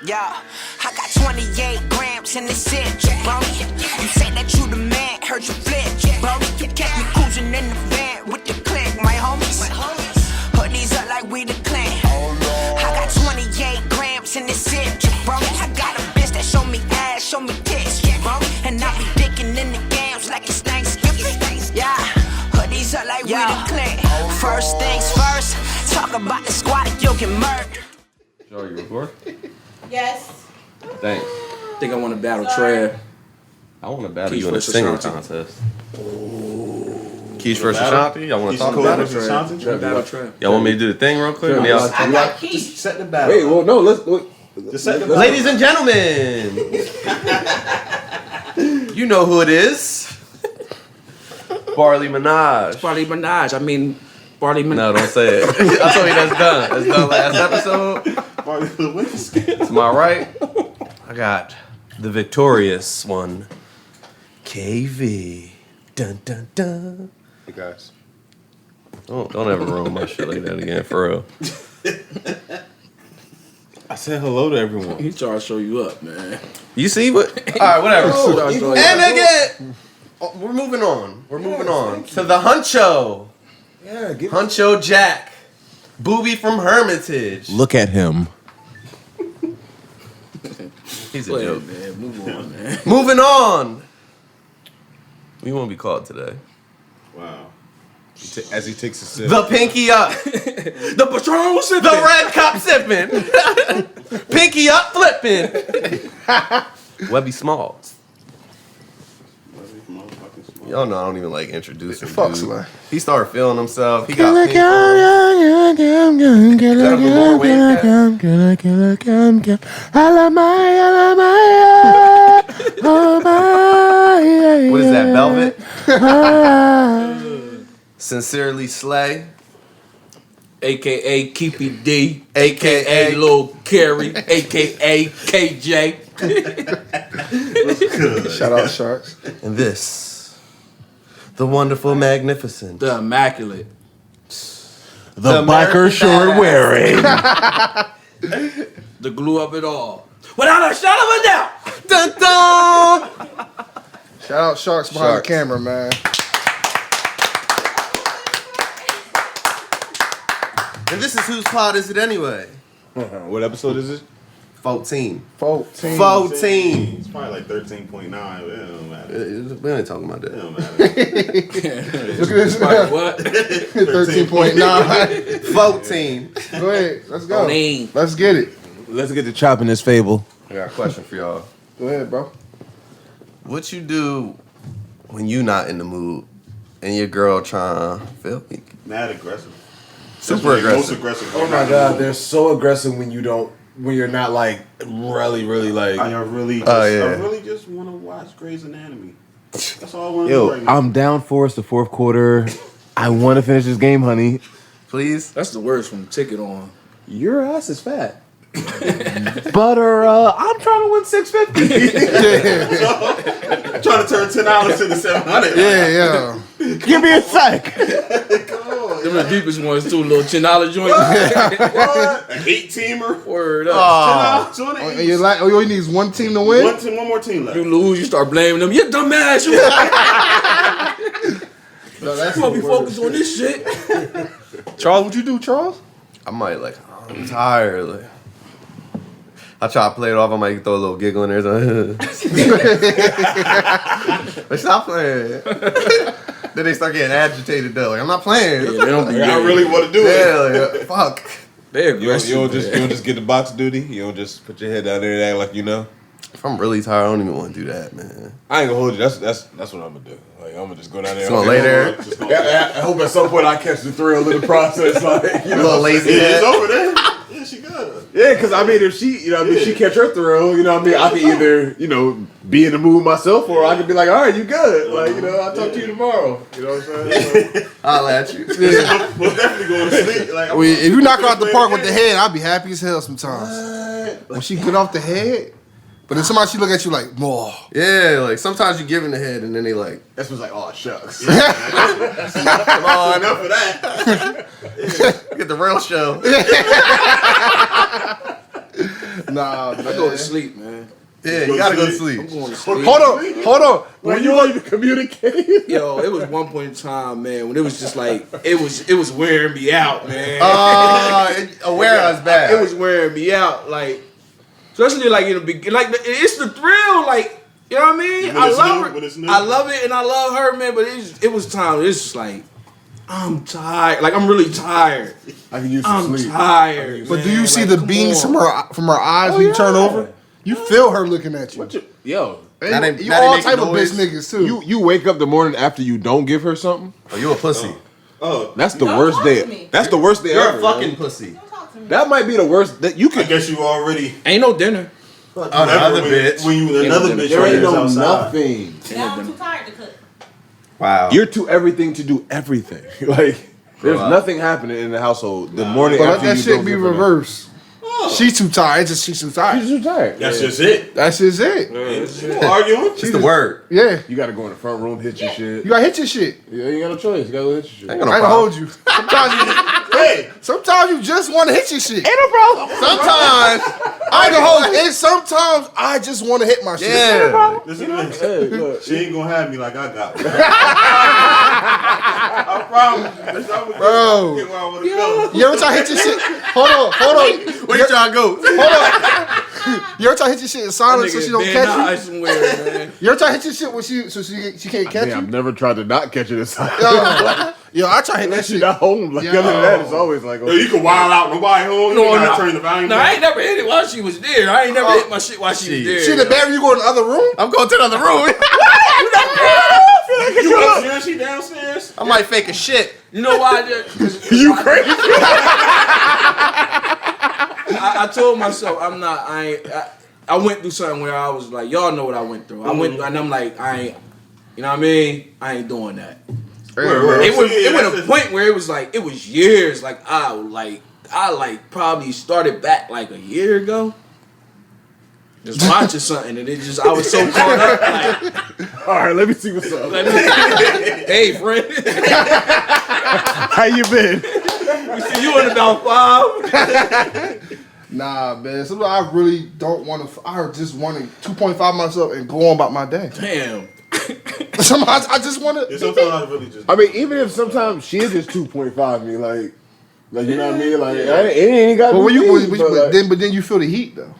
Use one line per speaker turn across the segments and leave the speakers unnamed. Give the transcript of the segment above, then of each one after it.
Yeah, I got 28 grams in the zip, bro. You say that you the man, heard you flip, bro. Kept me cruising in the van with the click, my homies. Hoodies up like we the clan. I got 28 grams in the zip, bro. I got a bitch that show me ass, show me tits, bro. And I be dicking in the games like it's Thanksgiving. Yeah, hoodies up like we the clan. First things first, talk about the squad and you'll get murdered.
Joe, you record?
Yes.
Thanks.
I think I want to battle Trev.
I want to battle
Keith
you in a
versus
singing
Ashanti.
contest. Keith versus Ashanti? Y'all want to talk about it?
Battle Trev.
Y'all want me to do the thing real quick?
Sure.
Y'all-
I got Keith.
Just set the battle.
Wait, well, no, let's
Just set the battle.
Ladies and gentlemen, you know who it is. Barley Minaj.
Barley Minaj. I mean, Barley Minaj.
No, don't say it. I told you that's done. That's done last episode. To my right, I got the victorious one, KV. Dun dun dun.
Hey guys.
Don't ever ruin my shit like that again, for real.
I said hello to everyone.
He tried to show you up, man.
You see what? All right, whatever.
Oh,
And again, we're moving on. We're moving on to the Huncho.
Yeah,
Huncho Jack, Booby from Hermitage.
Look at him.
He's a
Wait,
joke.
man. Move on, man.
Moving on. We won't be called today.
Wow. As he takes a sip.
The pinky up.
The Patron sipping.
The red cup sipping. Pinky up flipping. Webby Smalls. Y'all know I don't even like introducing
Fuck
dude.
Sly.
He started feeling himself. He got pink. What is that, Velvet? Sincerely Slay,
AKA Keepy D.
AKA
Lil Carrie. AKA KJ.
Shout out Sharks.
and this, the wonderful, magnificent,
The Immaculate.
The
American
biker shirt
badass.
wearing.
The glue of it all. Without a shadow of a doubt.
Dun dun!
Shout out Sharks behind
Sharks.
the camera, man.
And this is whose pod is it anyway?
What episode is it?
14.
14.
14.
It's probably like 13.9. It don't matter.
We ain't talking about
It
that.
don't matter.
Look at this.
What?
13.9.
14.
Go ahead. Let's go.
Name.
Let's get it.
Let's get to chopping this fable.
I got a question for y'all.
Go ahead, bro.
What you do when you not in the mood and your girl trying to feel me?
Mad aggressive.
Super
That's
aggressive.
Most aggressive.
Oh my god, they're so aggressive when you're not like really like.
I really just,
Oh, yeah.
I really just want to watch Grey's Anatomy. That's all I want to do
Yo,
right now.
I'm down for us the fourth quarter. I want to finish this game, honey.
Please?
That's the words from Ticket On.
Your ass is fat. Butter, I'm trying to win $650.
I'm trying to turn $10 into $700.
Yeah.
Give me a sec.
Them the deepest ones too, little $10 joint.
What? An 8-teamer?
Word up.
$10 on
And
it?
you like, all you need is one team to win?
One more team left.
You lose, you start blaming them. You dumbass. You
No, that's
supposed to be
the word.
focused on this shit.
Charles, what you do, Charles?
I might I'm tired. Like, I try to play it off. I might throw a little giggle in there. Like, stop playing. Then they start getting agitated though. Like, I'm not playing.
Yeah, they don't be
I really want to do it.
Yeah, like, fuck.
They're
You don't
aggressive.
just get the box duty. You don't just put your head down there and act like you know.
If I'm really tired, I don't even want to do that, man.
I ain't gonna hold you. That's what I'm gonna do. Like I'm gonna just go down there.
Just gonna lay there.
Just gonna-
I hope at some point I catch the thrill of the process. Like you
A
know.
little lazy
It's
head.
over there. Yeah, she good.
Yeah, because I mean, if she, she catch her thrill, I can either, be in the mood myself, or I could be like, all right, you good, like, I'll talk to you tomorrow. You know what I'm saying?
I'll at you.
We're definitely going to sleep. Like,
If you knock her out the park with the head, I'll be happy as hell sometimes. When she get off the head, but then somebody she look at you like, more.
Yeah, like sometimes you give in the head and then they like,
That's what's like, oh shucks.
come on,
enough of that.
get the real show.
Nah, man.
I go to sleep, man.
Yeah, you gotta go to sleep.
I'm going to sleep.
Hold on.
When you don't even communicate.
Yo, it was one point in time, man, when it was just like it was wearing me out, man.
Aware is bad.
It was wearing me out, like especially like in the beginning, like it's the thrill, like you know what I mean.
When
I
it's
love
new, when it's
her,
new.
I love it, and I love her, man. But it was time. It's just like I'm tired, like I'm really tired.
I can use some
I'm
sleep.
tired.
But do you
man.
see
Like,
the
come
beams
on.
from her eyes when you turn over? You feel her looking at you.
Yo,
And
Now
you
they- now they
all
make
type of
noise.
bitch niggas too.
you wake up the morning after you don't give her something.
Oh, you a pussy.
Oh,
That's the
Don't
worst
talk to
day.
me.
That's the worst day
You're
ever.
a fucking
man.
pussy.
Don't talk to me.
That might be the worst. That you
I
could.
guess you already.
Ain't no dinner.
Another bitch.
When you another bitch
There
right
ain't
is
no
outside.
nothing.
Now I'm too tired to cook.
Wow.
You're too everything to do everything. Like there's
Wow.
nothing happening in the household the morning
But let
after
that
you
shit
don't
be
give her
reversed. She too tired. It's just she's too tired.
She's too tired.
That's just it.
That's just it.
You arguing?
It's the word.
Yeah.
You gotta go in the front room, hit your shit.
You gotta hit your shit.
Yeah, you got no choice. You gotta go hit your shit.
Ain't got no
I ain't
problem.
hold you. Sometimes you just want to hit your shit.
Ain't no problem. Sometimes.
I ain't gonna hold you. And sometimes I just want to hit my shit.
Yeah.
Listen,
Hey, look.
she ain't gonna have me like I got. I promise. Bitch, I'm gonna
Bro.
get where I wanna go.
You ever try to hit your shit? Hold on.
Where you trying to go?
You ever try to hit your shit in silence so she don't catch you?
Somewhere, man.
You ever try to hit your shit when she can't catch
Man, I've
you?
never tried to not catch it this time.
Yo, I try to hit that
She
shit.
not home. Like
Yo.
other than that, it's always like.
Yo, you can wild out. Nobody home.
No,
You gotta
no.
turn the volume
No, I
down.
ain't never hit it while she was there. I ain't never hit my shit while she was there.
Shit, the better you go in the other room.
I'm going to the other room.
You upstairs? She downstairs?
I might fake a shit.
You know why? I
You crazy?
I told myself I'm not. I went through something where I was like, y'all know what I went through. I went and I'm like, I ain't. You know what I mean? I ain't doing that. It went a point where it was like it was years. Like I probably started back like a year ago. Just watching something and it just I was so caught up. Like,
All right, let me see what's up.
hey friend,
How you been?
we see you in about 5.
Nah, man. Sometimes I really don't want to. I just want to 2.5 myself and go on about my day.
Damn.
Sometimes I just want
Yeah,
to.
sometimes I really just.
I mean, even if sometimes she is just 2.5 me, like you know what I mean? Like it ain't got.
But when you,
me, but like-
then you feel the heat though.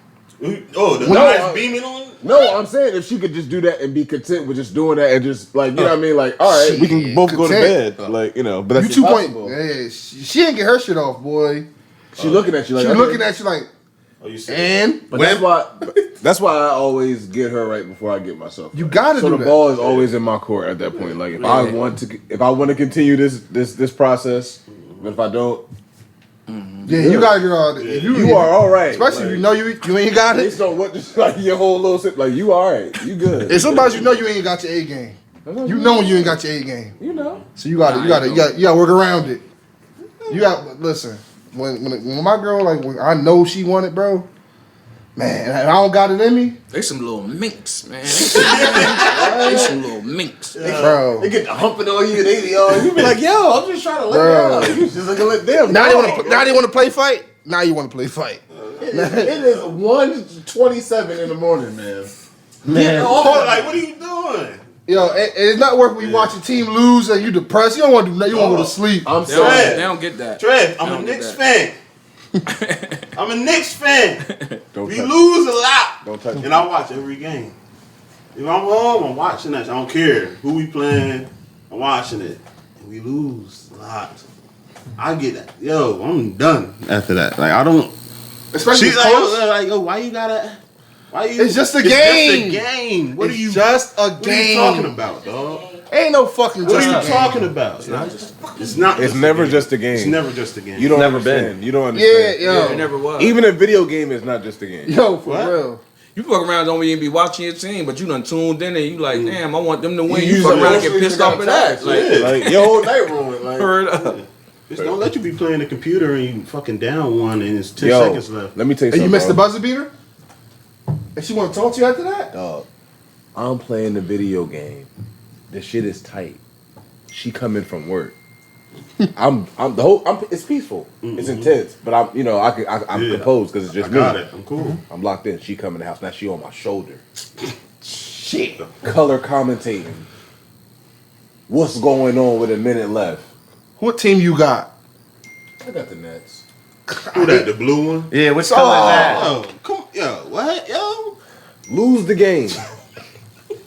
Oh, the
No,
eyes beaming on?
No, I'm saying if she could just do that and be content with just doing that and just like you know what I mean, like all right, we can
Shit,
both go to
content.
bed, like you know. But that's
You 2
impossible.
Yeah, she ain't get her shit off, boy.
She looking at you like
She
okay.
looking at you like,
Oh, you said.
and
But that's why I always get her right before I get myself.
You
right.
gotta
so
do
the
that.
ball is always in my court at that point. Like if I want to continue this process, but if I don't,
yeah, you gotta get all that. If
you are all right.
Especially if you know you ain't got it.
based on what just like your whole little sip, like you all right, you good.
And sometimes you know you ain't got your A game. You know when you ain't got your A game.
you know.
So you gotta work around it. You got listen. When my girl when I know she want it, bro. Man, and I don't got it in me,
They some little minks, man. They some little minks.
bro.
They get the humping on you, they you be like, yo, I'm just trying to let
Bro.
you out. You just like let them.
Now
know.
they want to play fight. Now you want to play fight.
It is 1:27 in the morning, man.
Man,
Oh, like, what are you doing?
yo, it's not worth when you watch your team lose and you depressed. You don't want to do nothing. You want to go to sleep.
I'm
They don't,
saying.
they don't get that.
Trev, I'm
I
a
don't get
Knicks
that.
fan. I'm a Knicks fan.
Don't
We
touch it.
lose a lot.
Don't touch it.
And I watch every game. If I'm home, I'm watching that. I don't care who we playing. I'm watching it. And we lose a lot. I get that. Yo, I'm done after that. Like, I don't.
Especially
She's
if it's close.
yo, why you gotta. Why you?
It's just a
It's
game.
just a game. What
It's
are you?
just a
What are you
game.
talking about, dog?
Ain't no fucking
What
just
are
a
you
game.
talking about? It's not just. It's not.
It's
just
never
a game.
just a game.
It's never just a game.
You don't
Never
understand.
been.
You don't
Yeah,
understand.
yo.
Yeah, it never was.
Even a video game is not just a game.
Yo, for
What?
real.
You fuck around, don't even be watching your team, but you done tuned in and you like, damn, I want them to win.
You
You fuck around and get
emotionally
pissed off at that. Like,
Yeah.
Like your whole night ruined. Like,
heard up.
Just don't let you be playing the computer and you fucking down one and it's 10
yo,
seconds left.
let me tell you
And
something.
you missed the
bro.
buzzer beater? And she want to talk to you after that?
Dog, I'm playing the video game. The shit is tight. She coming from work. It's peaceful. It's intense, but I'm composed because it's just
I got
me.
it. I'm cool.
I'm locked in. She come in the house. Now she on my shoulder. Shit. Color commentating. What's going on with a minute left?
What team you got?
I got the Nets.
Who that? The blue one?
Yeah, which color is that?
Oh, come, yo, what, yo?
Lose the game.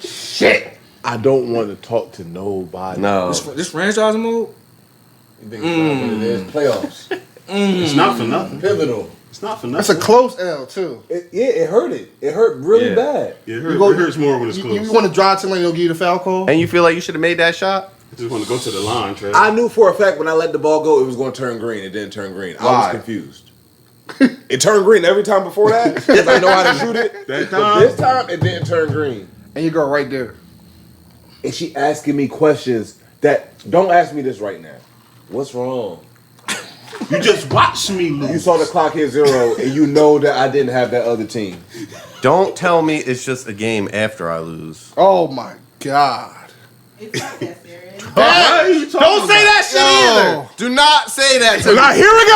Shit. I don't want to talk to nobody.
No.
This franchise mode?
You think it's not what it is? Playoffs.
It's not for nothing.
Pivotal.
It's not for
That's
nothing.
a close L too.
It hurt it. It hurt really
Yeah.
bad.
Yeah, it hurts more when it's close.
You want to drive to they'll give you the foul call?
And you feel like you should have made that shot?
I just want to go to the line, Trey.
I knew for a fact when I let the ball go, it was going to turn green. It didn't turn green. I was
Why?
confused. It turned green every time before that because I know how to shoot it.
That
But
time?
this time, it didn't turn green.
And you go right there.
And she asking me questions that don't ask me this right now. What's wrong?
You just watched me lose.
You saw the clock hit 0, and you know that I didn't have that other team.
Don't tell me it's just a game after I lose.
Oh my God.
It's not that serious.
What are you talking
Don't say
about?
that shit
Yo.
either. Do not say that to me.
I hear a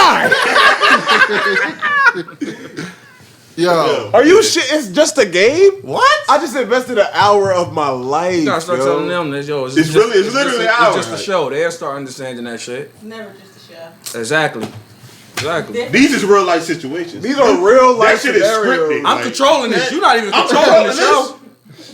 guy.
Yo.
Are you shit? It's just a game?
What?
I just invested an hour of my life.
You gotta start
yo.
telling them this, yo.
It's literally an hour.
It's just a show. They'll start understanding that shit.
It's never just a show.
Exactly. Exactly.
These is real life situations.
These are real life
That shit is
scenarios.
scripted.
I'm
Like,
controlling this. You're not even
I'm
controlling the
controlling
show.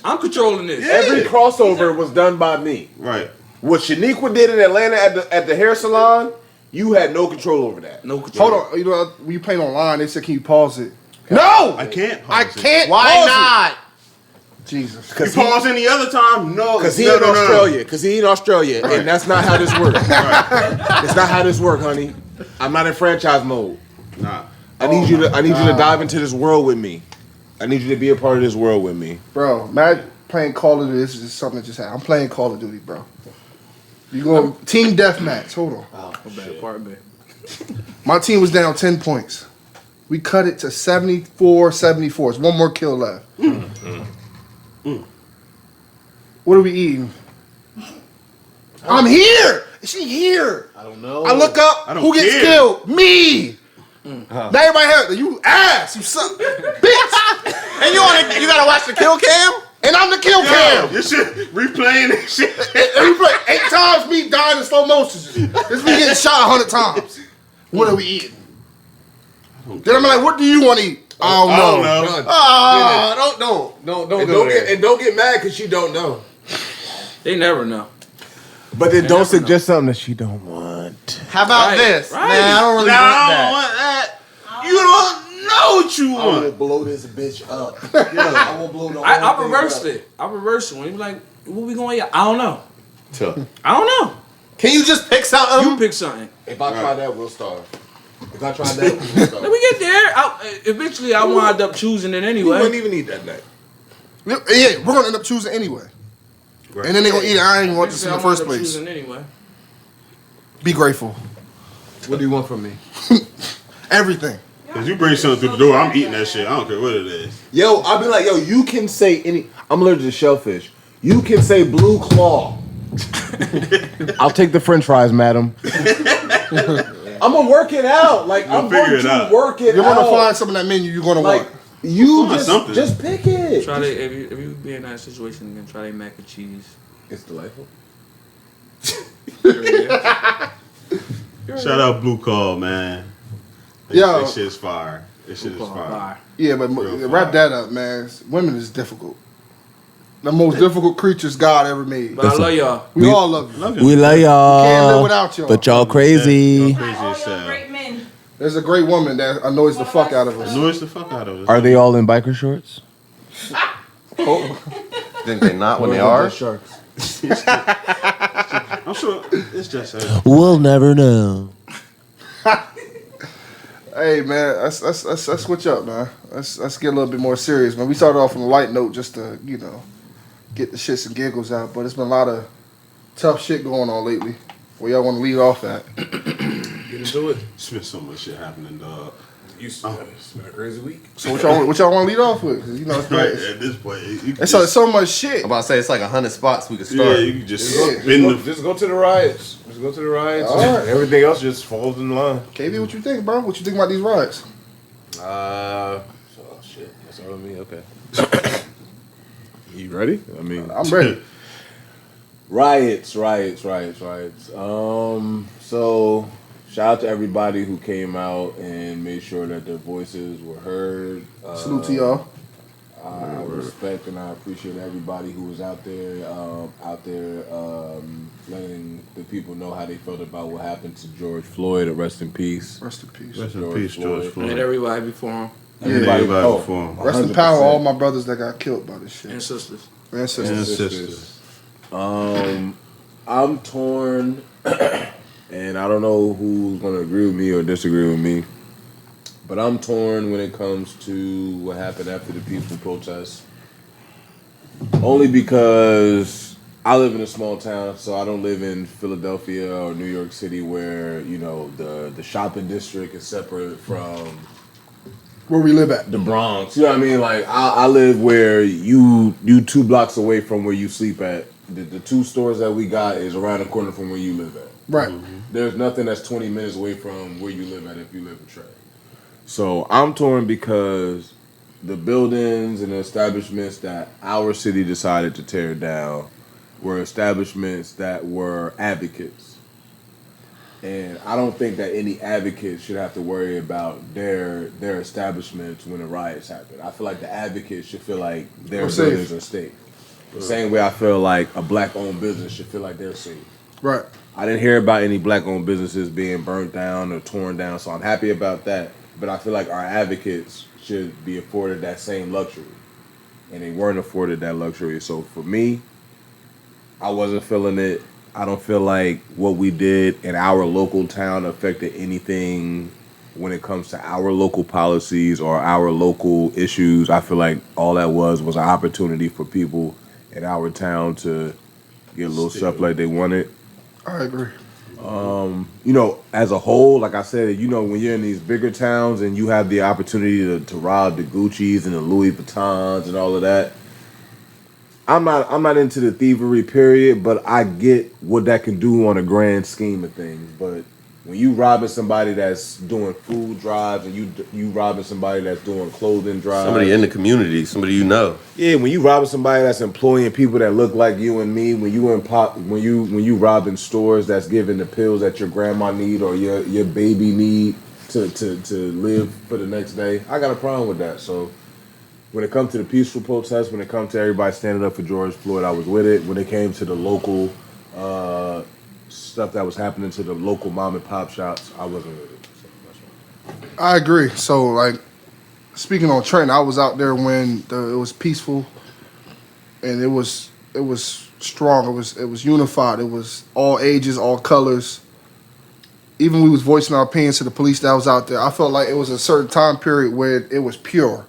I'm controlling this.
Yeah.
Every crossover was done by me.
Right.
What Shaniqua did in Atlanta at the hair salon, you had no control over that.
No control.
Hold on. You know, when you playing online, they said, can you pause it? No!
I can't
I
pause it.
can't
Why
pause
not?
it. Jesus.
You pause any other time? No.
Because he
no,
in
no, no, no.
Australia. Because he in Australia. And that's not how this works. It's not how this works, honey. I'm not in franchise mode.
Nah.
I need you to dive into this world with me. I need you to be a part of this world with me.
Bro, Matt playing Call of Duty. This is something that just happened. I'm playing Call of Duty, bro. You going team deathmatch. Hold on.
Part B.
My team was down 10 points. We cut it to 74-74. It's one more kill left. What are we eating? I'm here. Is she here?
I don't know.
I look up.
I don't
Who gets
care.
killed? Me. Now everybody has you ass. You suck, bitch.
And you gotta watch the kill cam?
And I'm the kill cam.
Yo, this shit, replaying this shit.
And we play 8 times me dying in slow motion. This me getting shot 100 times. What are we eating? Then I'm like, what do you want to eat? I don't know.
Don't get mad because she don't know.
They never know.
But then don't suggest something that she don't want.
How about
Right,
this?
right.
Man, I don't really
Nah,
want
I don't
that.
want that. You don't know what you
I will
want.
blow this bitch up. I will blow the
I
whole thing
reversed
up.
it. I reversed it. When he was like, what we going to eat? I don't know.
Tuh.
I don't know.
Can you just pick something?
You pick something.
If I try that, we'll starve. If I try that, we'll starve.
When we get there, eventually I wound up choosing it
You wouldn't
anyway.
even eat that night.
Yeah, we're gonna end up choosing anyway.
Right.
And then they gonna eat it. I ain't want this
Eventually,
in the
I wound
first
up
place.
choosing anyway.
Be grateful.
What do you want from me?
Everything.
If you bring something through the door, I'm eating that shit. I don't care what it is.
Yo, I'll be like, yo, you can say any. I'm allergic to shellfish. You can say blue claw. I'll take the French fries, madam. I'm gonna work it out. Like I'm
figure
going
it
to
out.
work it
You're
out.
gonna find something in that menu you're gonna
like
want.
you
Find something.
just pick it.
Try they, if you be in that situation again, try their mac and cheese.
It's delightful.
Shout out Blue Call, man.
Yo.
That shit's fire. That shit is fire.
Fire.
Yeah, but
Real
wrap
fire.
that up, man. Women is difficult. The most difficult creatures God ever made.
But I love y'all.
We all love you.
Love you.
We love
Can't live
y'all,
without y'all.
but y'all crazy.
Y'all
Not
crazy
all
as
y'all
hell.
great men.
There's a great woman that annoys the fuck out of us.
Noise the fuck out of us.
Are they all in biker shorts?
Think they not when they are?
Sharks.
I'm sure it's just her.
We'll never know.
Hey man, let's switch up, man. Let's get a little bit more serious, man. We started off on a light note just to, get the shits and giggles out, but it's been a lot of tough shit going on lately. Where y'all want to lead off at?
Get into it.
It's been so much shit happening, dog.
It's been a crazy week.
So what y'all want to lead off with? 'Cause, it's,
Right
it's,
at this point, you can
it's so much shit.
I'm about to say it's like 100 spots we could
yeah,
start.
you can just
Yeah.
spin the.
Just go to the riots. Just go to the riots.
All right.
Everything else just falls in line.
KB, what you think, bro? What you think about these riots?
Shit. That's all me. Okay. You ready? I mean,
I'm ready.
riots. So shout out to everybody who came out and made sure that their voices were heard.
Salute to y'all.
I respect and I appreciate everybody who was out there, letting the people know how they felt about what happened to George Floyd. Rest in peace.
Rest in peace.
Rest in peace, George Floyd.
And everybody before him
Everybody before him.
Rest in power, all my brothers that got killed by this shit.
and sisters.
And sisters.
I'm torn, and I don't know who's gonna agree with me or disagree with me, but I'm torn when it comes to what happened after the peaceful protests. Only because I live in a small town, so I don't live in Philadelphia or New York City where, you know, the shopping district is separate from
Where we live at.
the Bronx. You know what I mean? Like I live where you 2 blocks away from where you sleep at. The 2 stores that we got is around the corner from where you live at.
Right.
There's nothing that's 20 minutes away from where you live at if you live in Trey. So I'm torn because the buildings and the establishments that our city decided to tear down were establishments that were advocates. And I don't think that any advocate should have to worry about their establishments when the riots happen. I feel like the advocates should feel like their
safe.
buildings are safe. The same way I feel like a black-owned business should feel like they're safe.
Right.
I didn't hear about any black-owned businesses being burnt down or torn down, so I'm happy about that. But I feel like our advocates should be afforded that same luxury, and they weren't afforded that luxury. So for me, I wasn't feeling it. I don't feel like what we did in our local town affected anything when it comes to our local policies or our local issues. I feel like all that was an opportunity for people in our town to get a little stuff like they wanted.
I agree.
You know, as a whole, like I said, you know, when you're in these bigger towns and you have the opportunity to rob the Gucci's and the Louis Vuittons and all of that, I'm not into the thievery period, but I get what that can do on a grand scheme of things. But when you robbing somebody that's doing food drives and you robbing somebody that's doing clothing drives,
Somebody in the community, somebody you know.
yeah, when you robbing somebody that's employing people that look like you and me, when you robbing stores that's giving the pills that your grandma need or your baby need to live for the next day, I got a problem with that. So when it comes to the peaceful protests, when it comes to everybody standing up for George Floyd, I was with it. When it came to the local stuff that was happening to the local mom and pop shops, I wasn't with it. So that's why.
I agree. So, like, speaking on Trent, I was out there when it was peaceful, and it was strong. It was unified. It was all ages, all colors. Even we was voicing our opinions to the police that was out there. I felt like it was a certain time period where it was pure.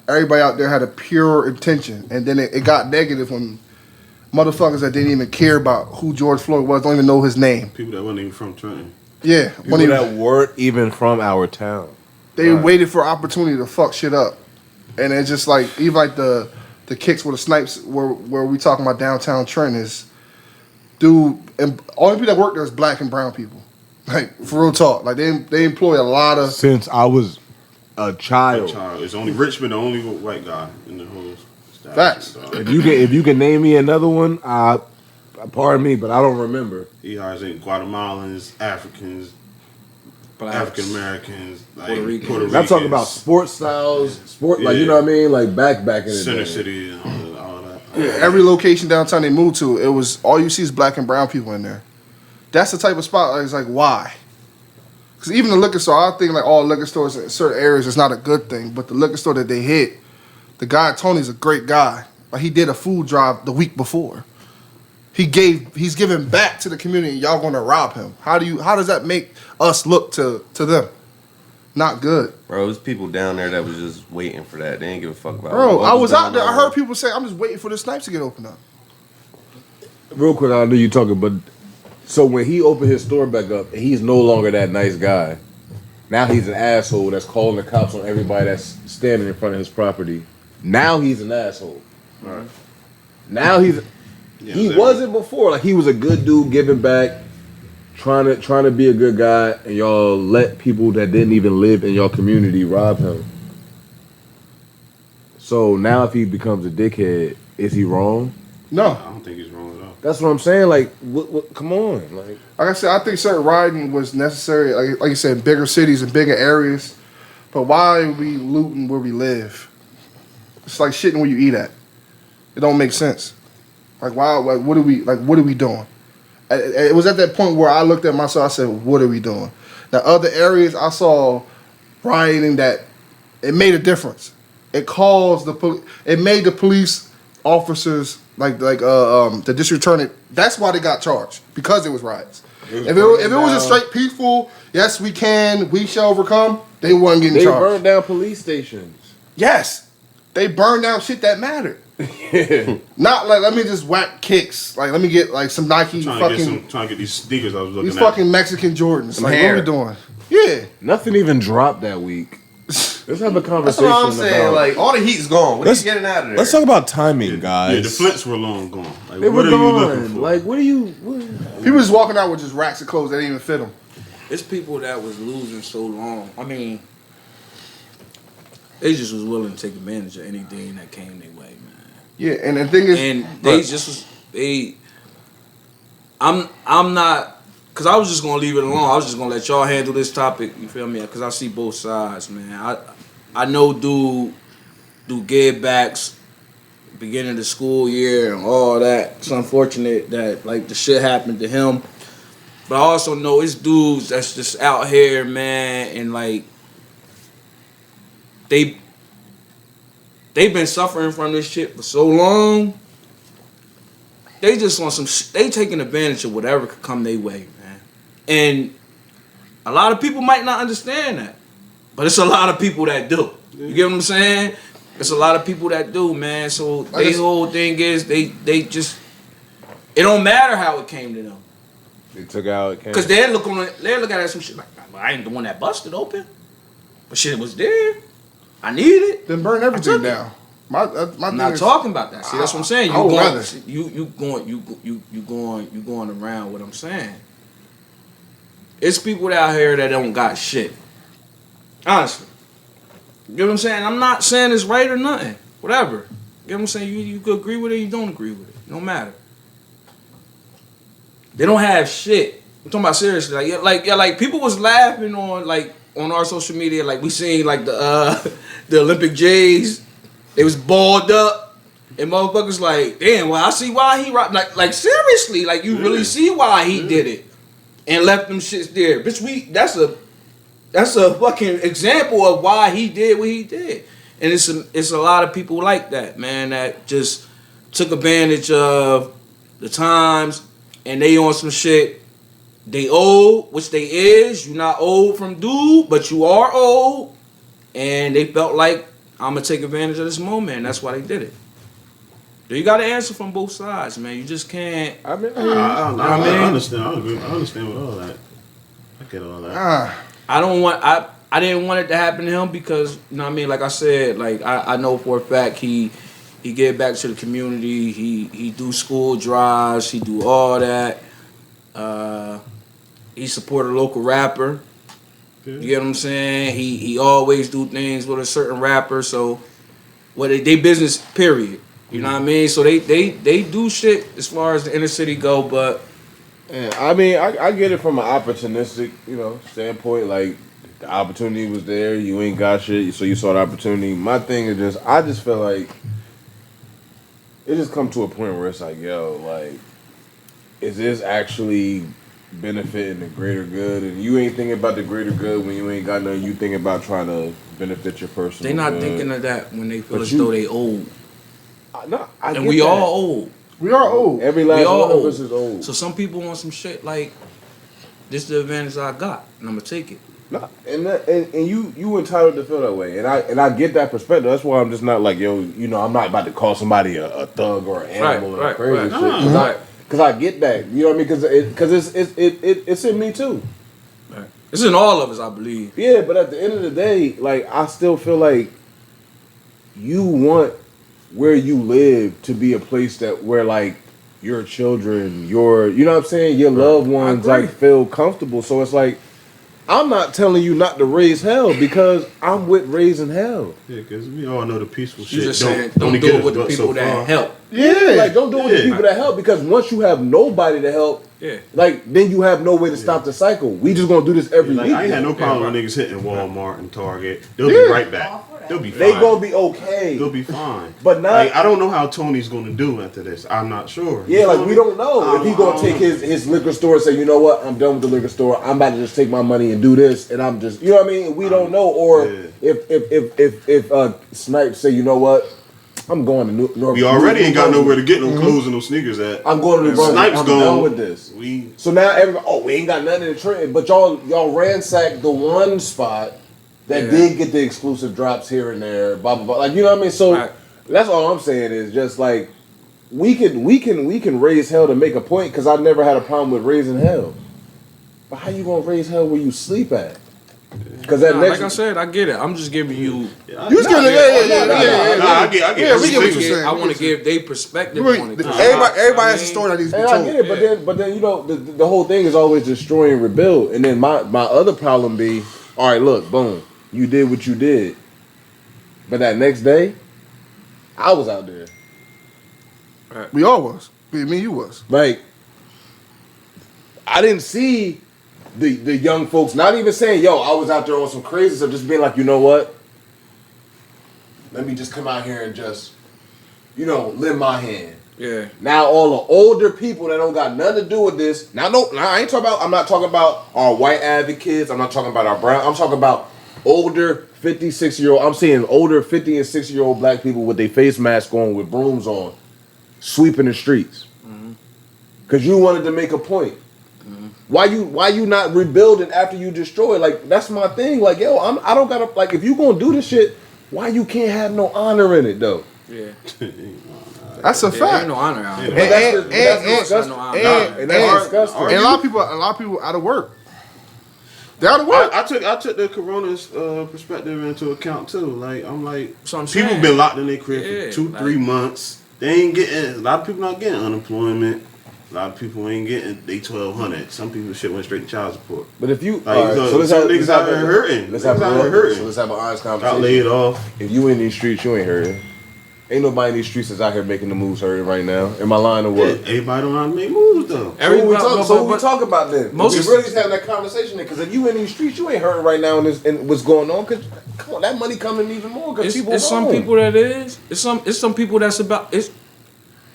Everybody out there had a pure intention, and then it got negative when motherfuckers that didn't even care about who George Floyd was, don't even know his name.
People that wasn't even from Trenton.
Yeah.
People that weren't even from our town.
They waited for opportunity to fuck shit up. And it's just like, even like the kicks with the snipes where we talking about downtown Trent is, dude, and all the people that work there is black and brown people. Like, for real talk. Like, they employ a lot of...
Since I was a child.
It's only Richmond, the only white guy in the whole establishment.
Facts.
So.
If you can name me another one, pardon me, but I don't remember.
He hires Guatemalans, Africans,
Blacks.
African Americans, like
Puerto Ricans.
Puerto Ricans.
I'm talking about sports styles, like, you know what I mean, like back in the
Center
day.
City and all that.
Yeah, every location downtown they moved to, it was all you see is black and brown people in there. That's the type of spot. Like, it's like, why? Because even the liquor store, I think like all liquor stores in certain areas is not a good thing. But the liquor store that they hit, the guy Tony's a great guy. Like, he did a food drive the week before. He's giving back to the community. And y'all going to rob him? How does that make us look to them? Not good.
Bro, there's people down there that was just waiting for that. They didn't give a fuck about
Bro,
what
I was out
going
there. I
on.
heard people say, I'm just waiting for the snipes to get opened up.
Real quick, I know you talking, but so when he opened his store back up, and he's no longer that nice guy. Now he's an asshole that's calling the cops on everybody that's standing in front of his property. Now he's an asshole.
Right.
Now he wasn't before. Like, he was a good dude, giving back, trying to be a good guy, and y'all let people that didn't even live in your community rob him. So now, if he becomes a dickhead, is he wrong?
No.
I don't think he's wrong at all.
That's what I'm saying. Like, what, come on, like.
Like I said, I think certain rioting was necessary. Like you said, in bigger cities and bigger areas. But why are we looting where we live? It's like shitting where you eat at. It don't make sense. Like why? Like what are we doing? It was at that point where I looked at myself. I said, "What are we doing?" Now, other areas I saw rioting that it made a difference. It caused it made the police officers the district attorney. That's why they got charged, because it was riots. If it was a straight peaceful, yes, we shall overcome, they weren't getting charged.
They burned down police stations.
Yes, they burned down shit that mattered. Not like, let me just whack kicks. Like, let me get like some Nike
Trying to get these sneakers I was looking
these
at.
fucking Mexican Jordans.
Some
Like,
hair.
what are we doing? Yeah.
Nothing even dropped that week. Let's have a
That's
conversation
what I'm saying.
about.
Like, all the heat's gone. What are
Let's-
you getting out of there?
Let's talk about timing, guys.
Yeah, the flints were long gone. Like,
They
what
were
are you looking
gone.
for?
Like, what are you? What?
People just walking out with just racks of clothes that didn't even fit them.
It's people that was losing so long. I mean, they just was willing to take advantage of anything that came their way, man.
Yeah, and the thing is,
And they just was they. I'm not, cause I was just gonna leave it alone. I was just gonna let y'all handle this topic. You feel me? Cause I see both sides, man. I know do give backs, beginning of the school year and all that. It's unfortunate that like the shit happened to him, but I also know it's dudes that's just out here, man, and like they've been suffering from this shit for so long. They just want they taking advantage of whatever could come their way, man. And a lot of people might not understand that, but it's a lot of people that do. You get what I'm saying? It's a lot of people that do, man. So their whole thing is they just, it don't matter how it came to them.
They took out.
Cause they're looking at some shit like, well, I ain't the one that busted open, but shit was there. I need it.
then burn everything down. My
I'm
thing
not
is,
talking about that. See, that's what I'm saying.
I would rather.
You going around what I'm saying. It's people out here that don't got shit. Honestly. You know what I'm saying? I'm not saying it's right or nothing. Whatever. You know what I'm saying? You could agree with it, you don't agree with it. It don't matter. They don't have shit. I'm talking about seriously. Like people was laughing on our social media, like we seen like the Olympic J's. They was balled up, and motherfuckers like, damn. Well, I see why he like seriously. Like you really see why he did it, and left them shits there. Bitch, that's a fucking example of why he did what he did, and it's a lot of people like that, man. That just took advantage of the times, and they on some shit. They old, which they is. You not old from dude, but you are old, and they felt like, I'm gonna take advantage of this moment, and that's why they did it. You got to answer from both sides, man. You just can't.
I understand. I agree. I understand with all that. I get all that.
I didn't want it to happen to him because, you know what I mean? Like I said, like I know for a fact he get back to the community. He do school drives. He do all that. He support a local rapper. You get what I'm saying? He always do things with a certain rapper. So, they business period. You know what I mean? So they do shit as far as the inner city go, but
Yeah, I mean, I get it from an opportunistic, standpoint. Like, the opportunity was there, you ain't got shit, so you saw the opportunity. My thing is I just feel like it just come to a point where it's like, yo, like, is this actually benefiting the greater good? And you ain't thinking about the greater good when you ain't got nothing. You thinking about trying to benefit your personal
they not
good.
thinking of that when they feel
But
as though they old.
I
And
get
we
that.
all old.
we are old.
Every
We
last
all
one of
old.
us is old.
So some people want some shit like, this is the advantage I got, and I'm gonna take it.
Nah, and you entitled to feel that way, and I get that perspective. That's why I'm just not like, yo, I'm not about to call somebody a thug or an animal or
Right,
crazy
right.
shit. Because I get that, you know what I mean? Because it's in me too.
Right. It's in all of us, I believe.
Yeah, but at the end of the day, like, I still feel like you want where you live to be a place where like your children, you know what I'm saying, your loved ones
agree.
like feel comfortable. So it's like, I'm not telling you not to raise hell because I'm with raising hell.
Yeah, because we all know the peaceful
You
shit.
just saying
don't
don't
get
do
us
it with the
but
people
so
that
far.
help.
Yeah, like don't do it with the
Yeah.
people that help because once you have nobody to help, like then you have no way to stop the cycle. We just gonna do this every
Like,
week.
I ain't had no problem with niggas hitting Walmart and Target. They'll be right back. They'll be fine.
They gonna be okay.
They'll be fine.
But not.
Like, I don't know how Tony's gonna do after this. I'm not sure.
Yeah,
You
like
feel
we
me?
don't know if he gonna take his liquor store and say, you know what, I'm done with the liquor store. I'm about to just take my money and do this, and I'm just, you know what I mean. We don't know, or if Snipe say, you know what, I'm going to North.
We already ain't got nowhere to get no clothes and no sneakers at.
I'm going to the Bronx.
Snipes
I'm
gone.
done with this.
We
So now everybody, we ain't got nothing in the trend, but y'all ransacked the one spot that did get the exclusive drops here and there, blah blah blah. Like, you know what I mean? So that's all I'm saying is just like we can raise hell to make a point because I never had a problem with raising hell. But how you gonna raise hell where you sleep at? Because that
like I said, I get it. I'm just giving you.
You was giving
I get
we get what you're saying.
I want to give their perspective on it.
Everybody has a story that needs to be
And
told.
I get it, but then you know the whole thing is always destroy and rebuild. And then my other problem be, all right, look, boom, you did what you did, but that next day, I was out there.
We all was. Me, you was.
Like, I didn't see the young folks not even saying, yo, I was out there on some crazy stuff, just being like, you know what? Let me just come out here and just, lend my hand.
Yeah.
Now all the older people that don't got nothing to do with this. Now I ain't talking about, I'm not talking about our white advocates, I'm not talking about our brown, I'm talking about older 50, 60-year-old, I'm seeing older 50 and 60-year-old black people with their face mask on with brooms on, sweeping the streets. Cause you wanted to make a point. Why you not rebuilding after you destroy? Like, that's my thing. Like, yo, I don't gotta, like, if you gonna do this shit, why you can't have no honor in it though?
Yeah.
That's a fact.
Ain't no honor out here.
That's disgusting.
And a lot of people out of work. They're out of work.
I took the corona's perspective into account too. Like, I'm like,
So I'm
people
saying.
been locked in their crib
Yeah,
for 2-3 months. They ain't getting. A lot of people not getting unemployment. A lot of people ain't getting they 1,200. Some people shit went straight to child support.
But if you,
Like,
all right,
so
let's
some
have,
niggas out there hurting.
Let's have
Niggas out here hurting.
so let's have an honest
Got
conversation.
laid off.
If you in these streets, you ain't hurting. Ain't nobody in these streets that's out here making the moves hurting right now. Am I lying or
Yeah,
what?
everybody don't know how to make moves though.
So what we talk about then?
Most
We really just having that conversation then, because if you in these streets, you ain't hurting right now and what's going on. Cause come on, that money coming even more. Cause people.
It's some people that is. It's some people that's about.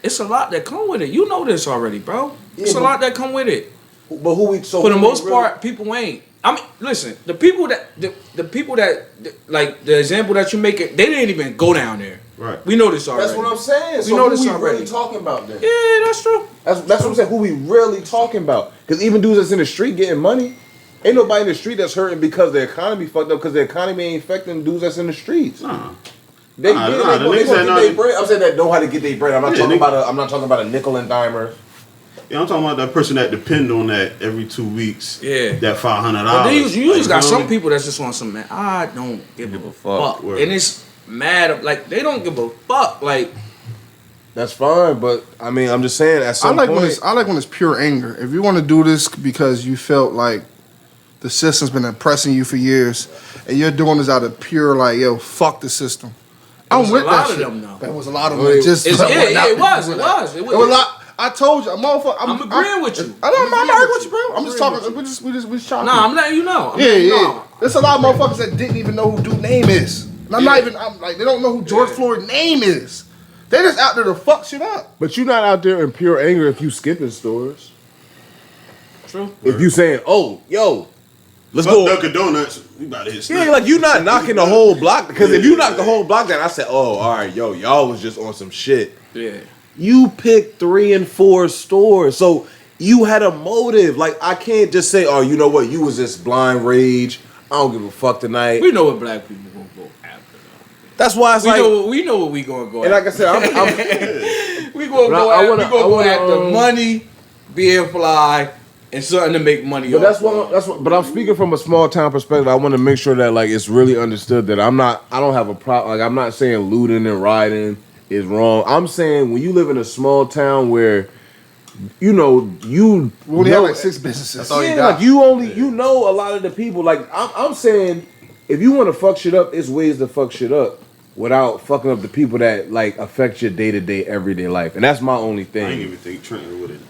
It's a lot that come with it. You know this already, bro. It's a lot that come with it.
But who we? So
For the most part, people ain't. I mean, listen. The people that like the example that you make it, they didn't even go down there.
Right.
We know this already.
That's what I'm saying.
We
So
know
who
this
we
already.
really talking about then?
Yeah, that's true.
That's what I'm saying. Who we really talking about? Because even dudes that's in the street getting money, ain't nobody in the street that's hurting because the economy fucked up. Because the economy ain't affecting dudes that's in the streets.
Nah.
They
Nah,
get
nah,
they
the niggas
gonna
that
get
know-
their bread. I'm saying that know how to get their bread. I'm not
Yeah,
talking
nigga.
about I'm not talking about a nickel and dimer.
Yeah, I'm talking about that person that depend on that every 2 weeks.
Yeah.
That $500.
But then you just got some
people.
people that's just on some man. I don't give a fuck,
Word.
and it's mad. Like they don't give a fuck. Like
That's fine, but I mean, I'm just saying at some
I
point.
like when it's pure anger. If you want to do this because you felt like the system's been oppressing you for years, and you're doing this out of pure like, yo, fuck the system. I'm with
a lot
that
of
shit.
them though.
There was a lot of
Oh,
them.
it-
Just
It was.
It was a lot. I told you, motherfucker.
I'm agreeing with you.
I know, I'm
agreeing
agreeing
with
with you, bro. I'm just talking. We just talking.
Nah, I'm letting you know. I'm
Yeah,
letting you
yeah.
know.
There's a lot of motherfuckers that didn't even know who dude's name is. And I'm like, they don't know who George Floyd's name is. They just out there to fuck shit up.
But you're not out there in pure anger if you skipping stores.
True.
If you saying, "Oh, yo, let's
Fuck
go."
Dunkin' Donuts. We about to hit
Yeah,
snap.
like you not knocking the whole block because if you knock the whole block down, I said, "Oh, all right, yo, y'all was just on some shit."
Yeah.
You picked 3 and 4 stores, so you had a motive. Like I can't just say, "Oh, you know what? You was just blind rage. I don't give a fuck tonight."
We know what black people gonna go after though.
That's why it's
We
like,
know what we gonna go
and
after.
like I said, I'm
We gonna
But
go
I
after,
wanna-
we gonna
I
go
wanna,
after money, being fly, and something to make money
But
off.
that's what. But I'm speaking from a small town perspective. I want to make sure that like it's really understood that I don't have a problem. Like I'm not saying looting and rioting is wrong. I'm saying when you live in a small town where you know, you
We only
know,
have like 6 businesses.
That's all you
yeah,
got.
like you only you know a lot of the people. Like I'm saying, if you want to fuck shit up, it's ways to fuck shit up without fucking up the people that like affect your day to day everyday life, and that's my only
I didn't
thing.
even think Trent would have.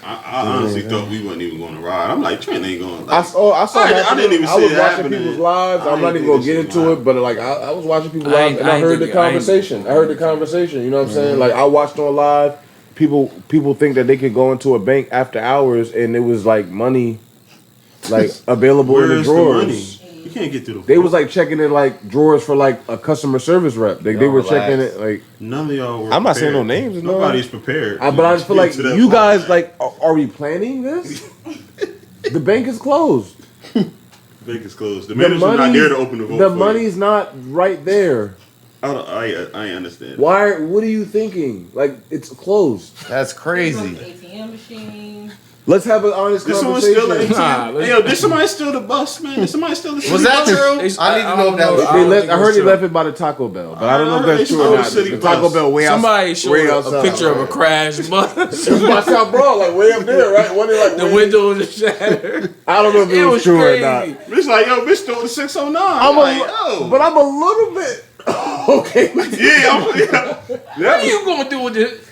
I honestly thought we wasn't even going to ride. I'm like, Trent ain't going.
I saw.
I didn't even
I
see
was
it
watching
happening.
people's lives.
I
I'm not
ain't
even
think
gonna
this
get
shit
into
live.
it, but like I was watching people's
I
lives
ain't-
and I
I ain't
heard the
think it- I ain't-
conversation. I heard the conversation. You know what I'm saying? Like I watched on live. People think that they could go into a bank after hours and it was like money, like available in the
Where's the
drawers.
money? You can't get through the.
They was like checking in like drawers for like a customer service rep. They
Yo,
were
relax.
checking it like.
None of y'all were.
I'm not saying
prepared.
no names, no.
Nobody's prepared.
But I feel like
To that
you
point.
guys like, are we planning this? The bank is closed.
Bank is closed. The
The
manager's not
money's-
there to open the vote.
The
for
money's not right there.
You. I understand.
Why? What are you thinking? Like it's closed.
That's crazy.
ATM machine.
Let's have an honest
Did someone steal the
conversation.
ATM?
Nah,
Hey, yo, did somebody steal the bus, man? Did somebody steal the city
Was that
bus?
true?
It's-
I need to
I
know
don't
if that
know.
was
I
They
don't
left,
think
I
it
heard
was
they
true.
left it by the Taco Bell, but I don't know if
I heard
that's
they
true or
stole
not.
the city
The
bus.
Taco Bell way
Somebody
way
showed a
outside.
picture of a crash bus.
It was by South Broad, like way up there, right? Wasn't it like
The
way-
window was shattered.
I don't know if it,
It
was
was
true
crazy.
or not.
Bitch, like, yo, bitch stole the 609.
I'm
like,
but I'm a little bit okay with it.
yeah,
What are you gonna do with this?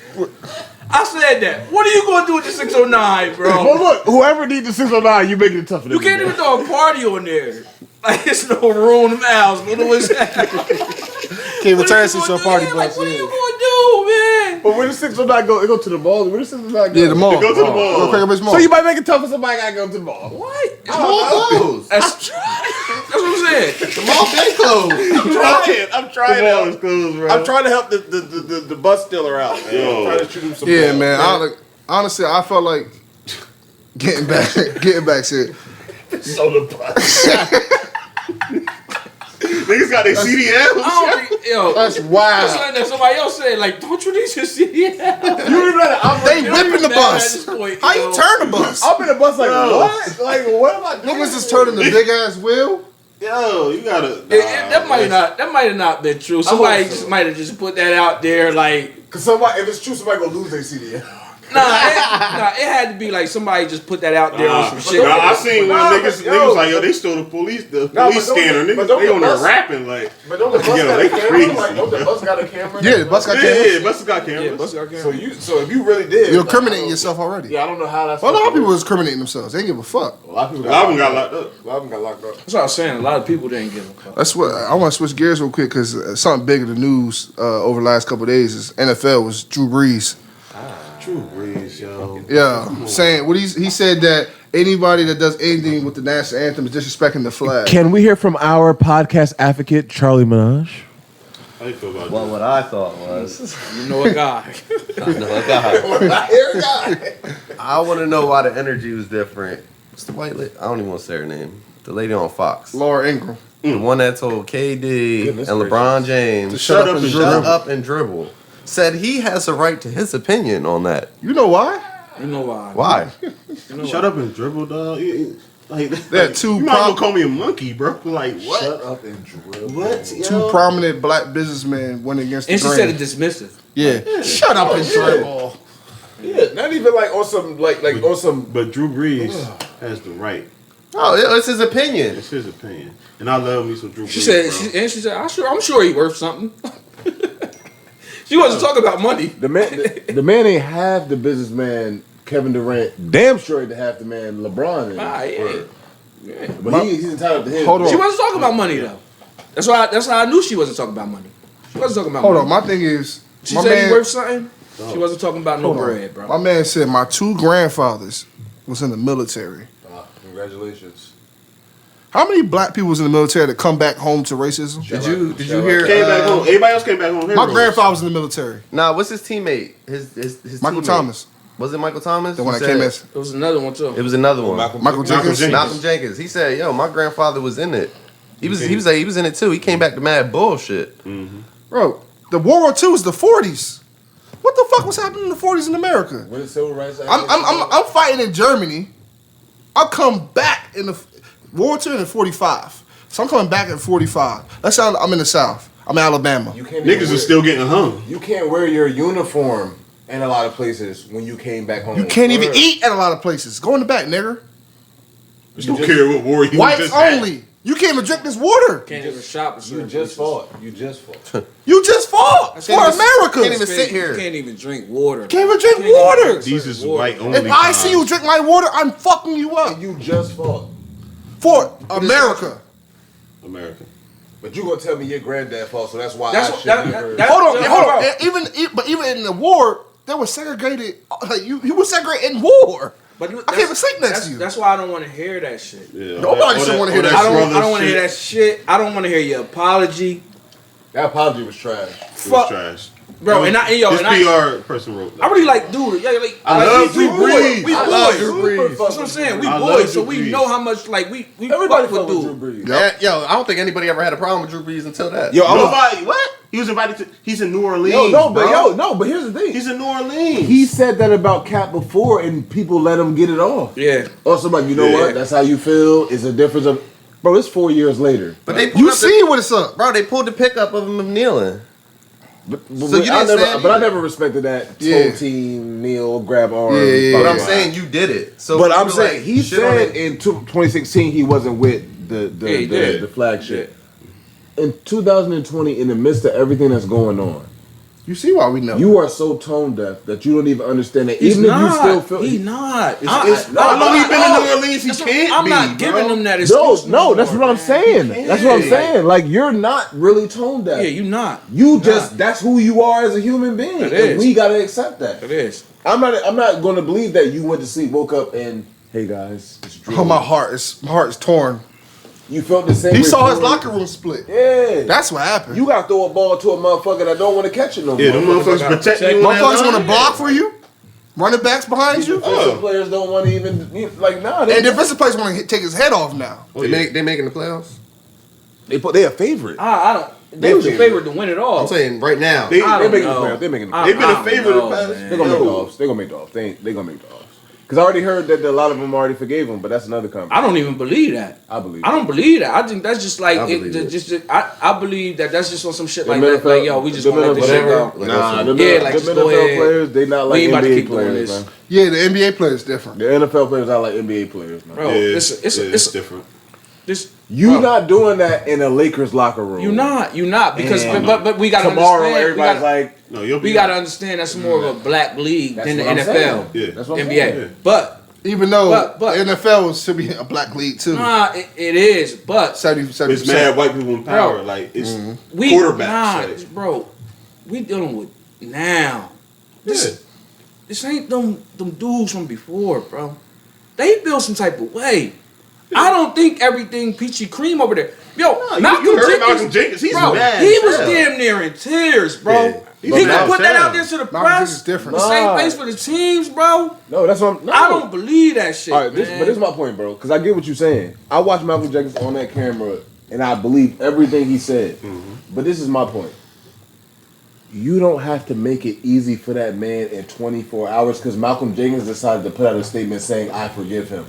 I said that. What are you gonna do with the 609,
But
bro?
look, whoever needs the 609, you making it tough for them.
You can't even throw a party on there. Like it's no room in the house. What was that?
Can't return to your party
Like,
bus.
what are you gonna do, man?
But where the 609 go? It go to the mall. Where the 609 go?
Yeah, the mall.
Go to the mall.
Go Cracker Bitch Mall.
So you might make it tough for somebody that gotta go to the mall.
What?
Mall closed.
That's what I'm saying.
The mall been closed.
I'm trying
The mall is closed, bro.
I'm trying to help the bus stealer out, man.
Yo.
I'm trying to shoot him some
Yeah,
balls,
man. Honestly, I felt like getting back shit.
So the bus.
Niggas got their CDLs.
I don't think, yo.
That's
That's
wild.
like that somebody else said, like, don't you need to see it?
They whipping the bus. How you turn the bus?
I'm in the bus like, what? Like, what am I doing?
Niggas is turning the big ass wheel.
Yo, you gotta.
That might have not been true. Somebody just might have just put that out there, like,
Cause somebody, if it's true, somebody gonna lose their CDL.
it had to be like somebody just put that out there on some shit.
Nah, I seen one
Nah,
niggas,
but
niggas like, yo, they stole the police
but
scanner.
don't- but
Niggas,
don't
they
the
on there
bus-
rapping like.
But don't the bus
Yo,
got
they
a camera?
crazy.
Like, don't the bus got a camera?
Yeah, the bus got
Yeah,
cameras.
yeah, buses got cameras.
Yeah, bus got cameras.
So if you really did,
You're
like,
incriminating yourself already.
Yeah, I don't know how that's.
Well, a lot of
fucking
people was incriminating themselves. They didn't give a fuck.
work. A lot of people
A lot of them got locked up.
A lot of them got locked up.
That's what I was saying. A lot of people didn't give a fuck.
That's what I want to switch gears real quick because something big in the news over the last couple of days is NFL was Drew Brees.
Drew Brees, yo.
Yeah, saying what he said that anybody that does anything with the national anthem is disrespecting the flag.
Can we hear from our podcast advocate, Charlie Minaj?
How you feel about
Well,
that?
what I thought was,
You know a guy.
I know a guy.
Here we go.
I want to know why the energy was different. What's the white lady? I don't even want to say her name. The lady on Fox.
Laura Ingraham.
The one that told KD
Goodness
and LeBron James
To shut up and
shut
dribble.
up and dribble. Said he has a right to his opinion on that.
You know why?
You know why?
Why?
You know
Shut
why?
up and dribble, dog. Like
That two
You might as well
prom-
call me a monkey, bro. Like what?
Shut up and drill.
What?
Two prominent black businessmen went against the
And she
grain.
said it dismissive.
Yeah. Shut up and dribble.
Yeah, not even like on some like on some.
But Drew Brees has the right.
Oh, yeah, it's his opinion.
It's his opinion, and I love me some Drew Brees.
She said,
bro.
she said, I'm sure he worth something. She wasn't talking about money.
The man ain't half the businessman Kevin Durant. Damn sure ain't half the man LeBron is.
Nah, yeah.
But he's entitled to his.
Hold on.
She wasn't talking about money though. That's how I knew she wasn't talking about money. She wasn't talking about
Hold
money.
on. My thing is,
She
my
said
man,
he worth something. She wasn't talking about no
hold on.
bread, bro.
My man said my two grandfathers was in the military.
Congratulations.
How many black people was in the military that come back home to racism?
Did you hear?
Came back home. Everybody else came back home.
My grandfather was in the military.
Nah, what's his teammate? His
Michael
teammate.
Thomas,
Was it Michael Thomas?
the one
He
that
said-
came as
There was another one too.
It was another one.
Michael Jenkins.
Jenkins.
Malcolm Jenkins. He said, "Yo, my grandfather was in it. He was in it too. He came back to mad bullshit.
Bro, the World War II was the 40s. What the fuck was happening in the 40s in America?
When the Civil Rights Act.
I'm fighting in Germany. I'll come back in the World War II in 45. So I'm coming back in 45. Let's say I'm in the South. I'm in Alabama.
You can't
Niggas are still getting hung.
You can't wear your uniform in a lot of places when you came back home.
You can't even eat at a lot of places. Go in the back, nigga.
Don't care what war you
Whites
just had.
only. You can't even drink this water.
Can't even shop.
You just fought. You just fought.
You just fought for America.
Can't even sit here.
You can't even drink water.
Can't even drink water.
These is white only.
If I see you drink my water, I'm fucking you up.
You just fought.
For America.
America.
But you gonna tell me your granddad fought, so that's why
That's
I
what-
should
that-
never.
that-
Hold on,
Yeah,
hold
bro.
on. And even in the war, they were segregated. Like you were segregated in war.
But
I can't even sleep next to you.
That's why I don't want to hear that shit.
Yeah,
Nobody should wanna hear that
I
shit.
don't want to hear that shit. I don't want to hear your apology,
That apology was trash.
It was trash.
bro. And I,
This PR person wrote that.
I really like dude. Yeah, like,
I
like
love Drew Brees.
We
I
boys.
love Drew Brees.
That's what I'm saying. We
I love
boys, so
Drew
we
Brees.
know how much like we
Everybody
fuck with
fuck with
dude.
Drew Brees.
Yeah, yo, I don't think anybody ever had a problem with Drew Brees until that.
Yo,
Nobody. What? He was invited to. He's in New Orleans.
but here's the thing.
He's in New Orleans.
He said that about Cap before, and people let him get it off.
Yeah.
Or somebody, you know
Yeah.
what? That's how you feel. It's a difference of, bro. It's 4 years later.
But they pulled
You
up
see what's up.
bro. They pulled the pickup of him kneeling.
But
So you didn't say
but I
anything?
never respected that.
Yeah.
Whole team kneel, grab arm.
Yeah.
But I'm saying you did it. So
But I'm
you,
saying
like,
he
shit on
said
it.
in 2016 he wasn't with the
Yeah, he did.
the flag shit. In 2020, in the midst of everything that's going on,
You see why we know.
you are so tone deaf that you don't even understand that.
He's
even
not.
if you still feel
He's not.
How long he been in New Orleans? He can't
I'm
be,
not
bro.
giving him that excuse.
no, that's
more,
what I'm
man.
saying. That's what I'm
can't.
saying. Like you're not really tone deaf.
Yeah, you not.
You just that's who you are as a human being.
It
And
is.
we gotta accept that.
It is.
I'm not gonna believe that you went to sleep, woke up, and hey guys, it's Drew.
Oh, my heart is torn.
You felt the same.
He
way
saw his
Drew-
locker room split.
Yeah,
That's what happened.
you gotta throw a ball to a motherfucker that don't want to catch it no more.
Yeah, them motherfuckers protect you.
Motherfuckers want to block for you. Running backs behind you.
Defensive players don't want to even like nah. They,
And defensive players want to take his head off now.
They making the playoffs.
they a favorite.
I don't. They was a favorite to win it all.
I'm saying right now.
They,
I
They're
don't
making the
know.
playoffs. They're making the
I-
playoffs.
They've been
I
a
don't
favorite
know,
the past.
man.
They're gonna make the
Yo.
offs. They're gonna make the offs. They're gonna make the offs. Because I already heard that a lot of them already forgave him, but that's another conversation.
I don't even believe that.
I believe.
I don't believe that. I think that's just like
I
it,
believe it.
just I believe that that's just on some shit
The
like that.
NFL
Like yo, we just
the
gonna let this shit
NFL
go.
Like,
Nah,
also-
the
Yeah, like, just go
NFL
ahead.
players, they not
We
like
ain't about to
NBA
keep doing
players,
this.
man.
Yeah, the NBA players different.
The NFL players are like NBA players, man.
Bro,
Yeah,
it's
different.
this.
You
bro,
not doing that in a Lakers locker room.
You not because
And
but we gotta
tomorrow
understand.
everybody's like,
No, you'll be.
We gotta understand that's more of a black league
that's
than the
what I'm
NFL,
saying.
Yeah.
That's what I'm
NBA.
saying.
Yeah.
But
Even though
But-
the NFL should be a black league too.
nah, it is. But
70%.
It's mad white people in power.
Bro.
Like it's
we
quarterbacks. like,
bro. We dealing with now. This ain't them dudes from before, bro. They feel some type of way. I don't think everything peachy cream over there. Yo,
you heard Malcolm Jenkins. He's
bro,
mad
he
as
was
hell.
damn near in tears, bro.
Yeah.
He
He's
could
mad
put
as
that
hell.
out there to the
Malcolm
press.
Jenkins is different.
The same
Nah.
face for the teams, bro.
No, that's what I'm. No.
I don't believe that shit.
All right, but
man.
this is my point, bro. Because I get what you're saying. I watched Malcolm Jenkins on that camera, and I believe everything he said. But this is my point. You don't have to make it easy for that man in 24 hours because Malcolm Jenkins decided to put out a statement saying, I forgive him.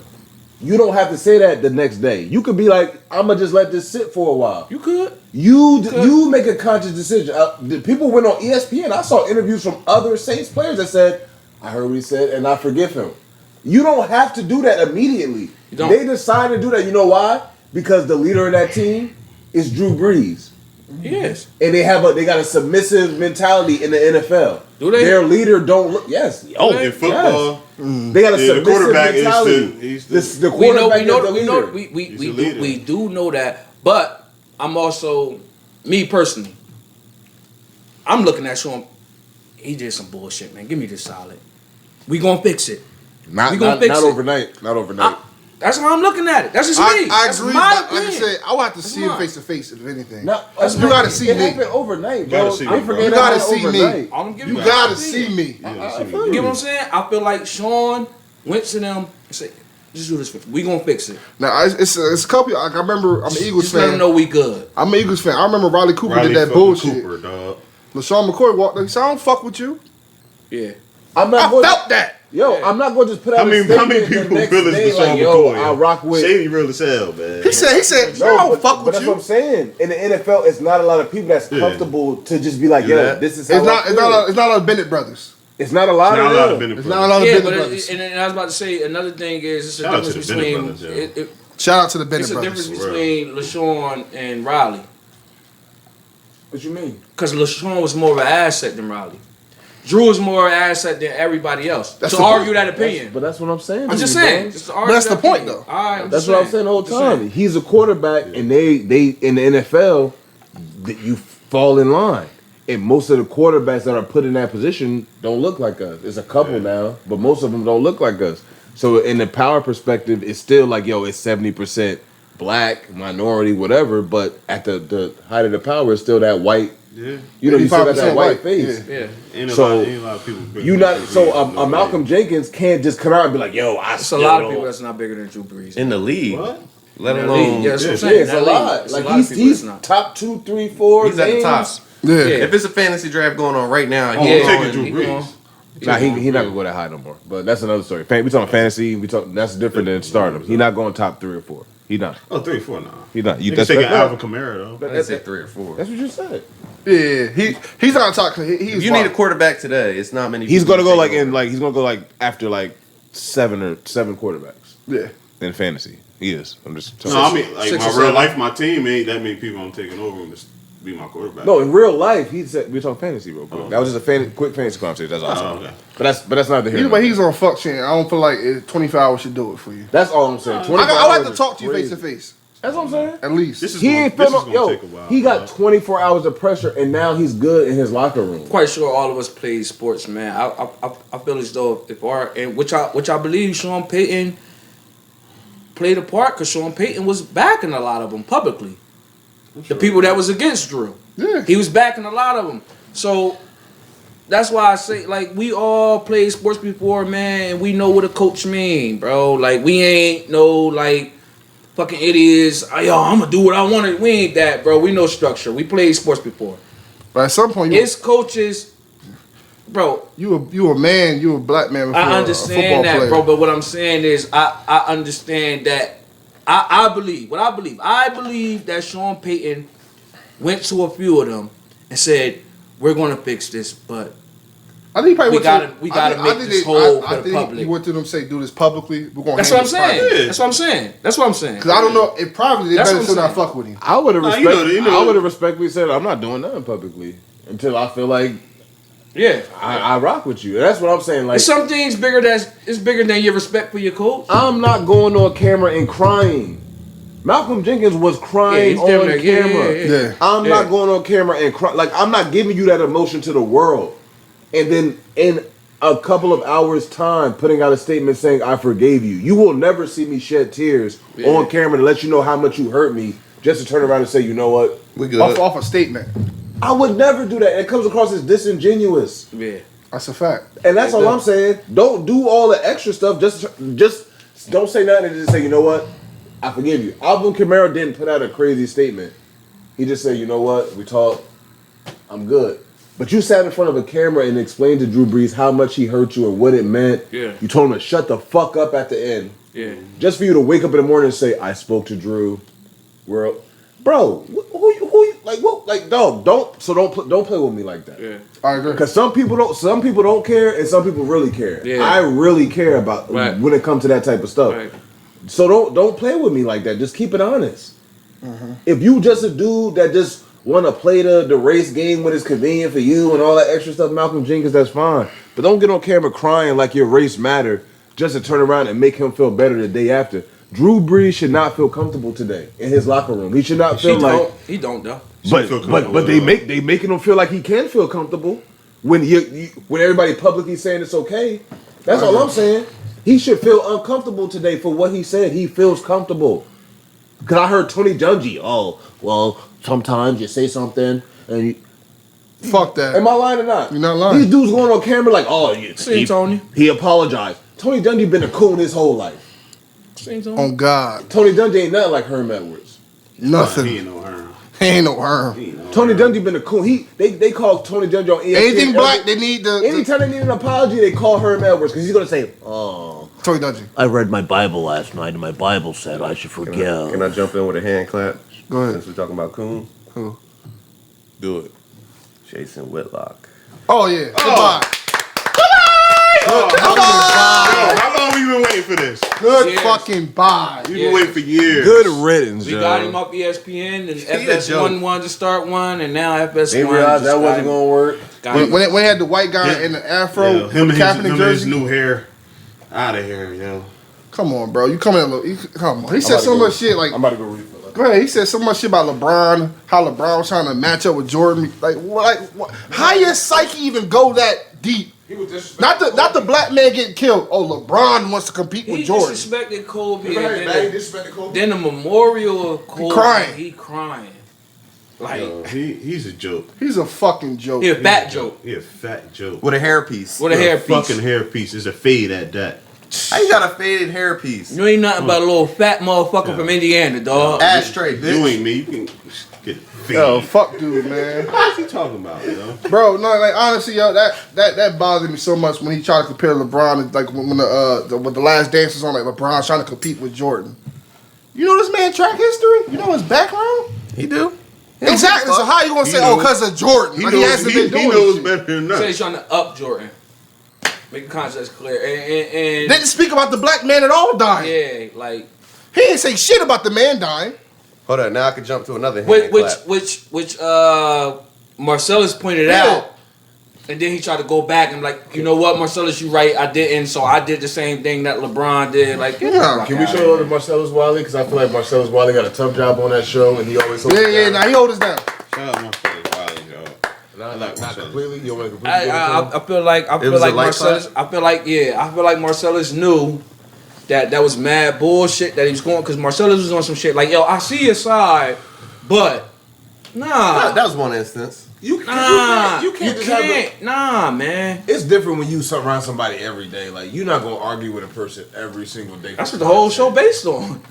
You don't have to say that the next day. You could be like, I'm going to just let this sit for a while.
You could.
You make a conscious decision. The people went on ESPN. I saw interviews from other Saints players that said, I heard what he said, and I forgive him. You don't have to do that immediately.
don't.
They decided to do that. You know why? Because the leader of that team is Drew Brees.
Yes.
And they got a submissive mentality in the NFL.
Do they?
Their leader don't look. Yes.
Oh, in football,
They got a
yeah, the
submissive
quarterback
mentality.
is
The
We know,
quarterback
we know,
is the
we
leader.
know, we
He's a leader.
we do know that. But I'm also, me personally, I'm looking at Sean. He did some bullshit, man. Give me this solid. We gonna fix it.
Not,
We gonna
not,
fix
not
it.
overnight. Not overnight.
That's how I'm looking at it. That's just me.
I
That's
agree,
my
but like I
opinion.
said, I will have to see him
mine.
face to face if anything.
No,
You gotta see
it
me.
happened overnight,
You
bro.
gotta see me,
They
bro.
forget
You
that
gotta
happened
see me.
overnight.
I'm giving
You
my
gotta
opinion.
see me.
I
You
feel
get
you.
what I'm saying? I feel like Sean went to them and said, "Just do this. We gonna fix it.
Now it's a couple. Like, I remember I'm an Eagles
Just let them
fan.
know we good."
I'm an Eagles fan. I remember Riley Cooper
Riley
did that
fucking
bullshit.
Cooper, dog.
LaShawn McCoy walked up. He said, "I don't fuck with you."
Yeah.
I'm not
I
going
felt that.
Yo, I'm not going to just put out
How many
a statement
people
the next
feel
day
is
like,
LaShawn
yo,
McCoy?
I rock with.
Shady real as hell, man.
He said, I
No,
don't fuck
but
with
that's
you.
what I'm saying. In the NFL, it's not a lot of people that's
Yeah.
comfortable to just be like, yo,
Yeah.
this is how
It's not. It's not a Bennett brothers.
It's not a lot
Not a lot of
of them.
Bennett
It's not a lot of
Yeah,
Bennett
but
brothers.
and I was about to say another thing is it's a
Shout out to
difference
the Bennett
between
brothers, yo.
Shout out to the Bennett
it's a
brothers.
difference between LaShawn and Riley.
What you mean?
Because LaShawn was more of an asset than Riley. Drew was more an asset than everybody else.
That's
to
the
argue
point.
that opinion.
But that's what I'm saying.
I'm
to
just
you,
saying.
bro.
Just to argue
But that's
that
the point,
opinion.
though.
All right,
That's what I'm saying the whole time. He's a quarterback, and they in the NFL, you fall in line. And most of the quarterbacks that are put in that position don't look like us. It's a couple now, but most of them don't look like us. So in the power perspective, it's still like, yo, it's 70% black, minority, whatever. But at the height of the power, it's still that white.
Yeah.
You know, you still got
85%
that white
white,
face.
Yeah.
Ain't
So,
a lot of people.
You not so a Malcolm Jenkins can't just come out and be like, yo, I
It's a
still
lot of
don't-
people that's not bigger than Drew Brees.
In the league.
What?
Let
In the
alone.
league. Yeah, that's what I'm
Yeah,
saying.
it's a
That
lot.
league, it's a
Like
lot of people
he's
that's not.
top 2, 3, 4.
He's at the
names.
top.
Yeah.
If it's a fantasy draft going on right now,
Oh,
he's
I'm taking
going-
Drew Brees.
Nah, he not gonna go that high no more. But that's another story. We talking fantasy. That's different than stardom. He not going top 3 or 4. He not.
Oh, 3, 4 now.
He not.
You can
That's
take an
that-
Alvin Kamara though.
I said 3 or 4.
That's what you said.
Yeah, he's on top. He's
If you need a quarterback today, it's not many.
He's
people
gonna go
take
like
over.
in like he's gonna go like after like 7 quarterbacks
Yeah.
in fantasy. He is. I'm just.
No, I mean like
6
my
or
real
7.
life, my team ain't that many people I'm taking over him to be my quarterback.
No, in real life, he said we're talking fantasy real quick.
Oh.
That was just a quick fantasy conversation. That's awesome.
Oh, okay.
But that's not the here.
Either way, he's on fuck chain. I don't feel like 24 hours should do it for you.
That's all I'm saying.
I
24
like to
hours
talk to you
is
face to
crazy.
face.
That's what I'm saying.
At least.
This is
He
gonna,
ain't
this
feel
is
no,
gonna
yo.
take a while.
He got
bro.
24 hours of pressure, and now he's good in his locker room.
Quite sure all of us played sports, man. I feel as though if our and which I believe Sean Payton played a part because Sean Payton was backing a lot of them publicly. The people that was against Drew,
Yeah.
he was backing a lot of them. So that's why I say like we all played sports before, man. And we know what a coach mean, bro. Like we ain't no like fucking idiots. Oh, yo, I'm gonna do what I want to. We ain't that, bro. We know structure. We played sports before.
But at some point,
It's coaches, bro.
you a man. You a black man. Before
I
a
understand
football
that,
player.
bro. But what I'm saying is, I understand that. I believe what I believe. I believe that Sean Payton went to a few of them and said, "We're gonna fix this," but
I think he probably
we
went
gotta-
to,
we gotta
I
make
think
this
they-
whole
I
for the
think
public.
He went to them say, "Do this publicly. We're gonna."
that's what I'm
handle this
saying.
privately."
That's what I'm saying. That's what I'm saying.
Because I don't know if privately they
That's
better
what I'm
still not
saying.
fuck with him.
I would have
Nah,
respected.
I
I would have respectfully said, I'm not doing nothing publicly until I feel like
Yeah,
I rock with you. And that's what I'm saying. Like
There's some things bigger it's bigger than your respect for your coach.
I'm not going on camera and crying. Malcolm Jenkins was crying
Yeah, he's damn
on
near- yeah,
camera.
yeah.
I'm
Yeah.
not going on camera and cry. Like I'm not giving you that emotion to the world, and then in a couple of hours' time, putting out a statement saying I forgave you. You will never see me shed tears on camera to let you know how much you hurt me, just to turn around and say, you know what,
We good.
Off a statement.
I would never do that. It comes across as disingenuous.
Yeah.
That's a fact.
And that's all I'm saying. Don't do all the extra stuff. Just don't say nothing and just say, you know what? I forgive you. Alvin Kamara didn't put out a crazy statement. He just said, you know what? We talked. I'm good. But you sat in front of a camera and explained to Drew Brees how much he hurt you and what it meant.
Yeah.
You told him to shut the fuck up at the end.
Yeah.
Just for you to wake up in the morning and say, I spoke to Drew. Bro, who you like what like dog, don't play with me like that.
Yeah.
I agree.
Because some people don't care and some people really care.
Yeah.
I really care about
Right.
when it comes to that type of stuff.
Right.
So don't play with me like that. Just keep it honest. If you just a dude that just want to play the race game when it's convenient for you and all that extra stuff, Malcolm Jenkins, that's fine. But don't get on camera crying like your race matter just to turn around and make him feel better the day after. Drew Brees should not feel comfortable today in his locker room. He should not feel like.
He don't though.
But they making him feel like he can feel comfortable when when everybody publicly saying it's okay. That's all I'm saying. He should feel uncomfortable today for what he said. He feels comfortable. Cause I heard Tony Dungy. Oh well, sometimes you say something and you,
Fuck that.
am I lying or not?
You're not lying.
These dudes going on camera like, oh,
See, Tony.
He apologized. Tony Dungy been a coon his whole life.
See, Tony.
On God.
Tony Dungy ain't nothing like Herm Edwards.
Nothing.
He ain't no Herm.
He ain't no Herm.
He ain't no
Tony
Herm.
Dungy been a coon. They call Tony Dungy on ESPN.
Anything black, they need the
Anytime they need an apology, they call Herm Edwards because he's gonna say, "Oh,
Tony Dungy.
I read my Bible last night, and my Bible said I should forgive.
Can I jump in with a hand clap?
Go ahead.
Since we're talking about Coon.
Who?
Do it. Jason Whitlock.
Oh yeah. Goodbye.
How long we been waiting for this?
Good
Yes.
fucking buy.
We've been waiting for years.
Good riddance,
We
Joe.
got him up ESPN, and
a
FS1
joke.
wanted to start one, and now FS1
They realized that
just
wasn't
got
gonna work.
him.
When they had the white guy in the afro,
Yo, him and
Kaepernick
his
jersey.
new hair. Out of here, yo.
Come on, bro. You coming? Come on. He said so much shit. Like,
I'm about to go refill it.
go ahead. He said so much shit about LeBron. How LeBron was trying to match up with Jordan. Like, what? How your psyche even go that deep?
He was just
Not the black man getting killed. Oh, LeBron wants to compete
He
with Jordan.
disrespected Kobe,
Remember
and
how he
then,
disrespected Kobe?
then the memorial of Kobe.
crying.
He crying. Like,
Yo, he's a joke.
He's a fucking joke.
he a fat joke.
He a fat joke.
With a hairpiece.
With a hairpiece.
Fucking hairpiece. It's a fade at that.
How you got a faded hairpiece?
You ain't nothing but a little fat motherfucker from Indiana, dog.
Ashtray, bitch.
You ain't me. You can get fade.
Yo, fuck dude, man.
What's he talking about, yo?
Bro, no, like honestly, yo, that bothered me so much when he tried to compare LeBron, like when the Last Dance was on, like LeBron trying to compete with Jordan. You know this man track history? You know his background?
He do.
Exactly. So how you gonna say,
knows-
oh, because of Jordan?
He
Like,
knows,
hasn't been doing
he knows
shit.
better than
So
us.
he's trying to up Jordan. Make the context clear. And
Didn't speak about the black man at all dying.
yeah, like
He didn't say shit about the man dying.
Hold on, now I can jump to another hand
which Marcellus pointed out, and then he tried to go back and like, you know what, Marcellus, you right, I didn't, so I did the same thing that LeBron did. Like, get the fuck
Can we
outta
show
here.
love to Marcellus Wiley? Because I feel like Marcellus Wiley got a tough job on that show, and he always holds it
Yeah,
down.
nah, he hold us down.
Shout out my fellas, Wiley, yo.
Not completely. You don't want to completely give it to him?
I feel like
was a light
Marcellus.
side?
I feel like Marcellus knew that was mad bullshit that he was going, because Marcellus was on some shit like, yo, I see your side, but nah,
That was one instance.
You
nah,
you can't just have a,
nah, man.
it's different when you around somebody every day. Like, you're not gonna argue with a person every single day.
That's what the whole show based on.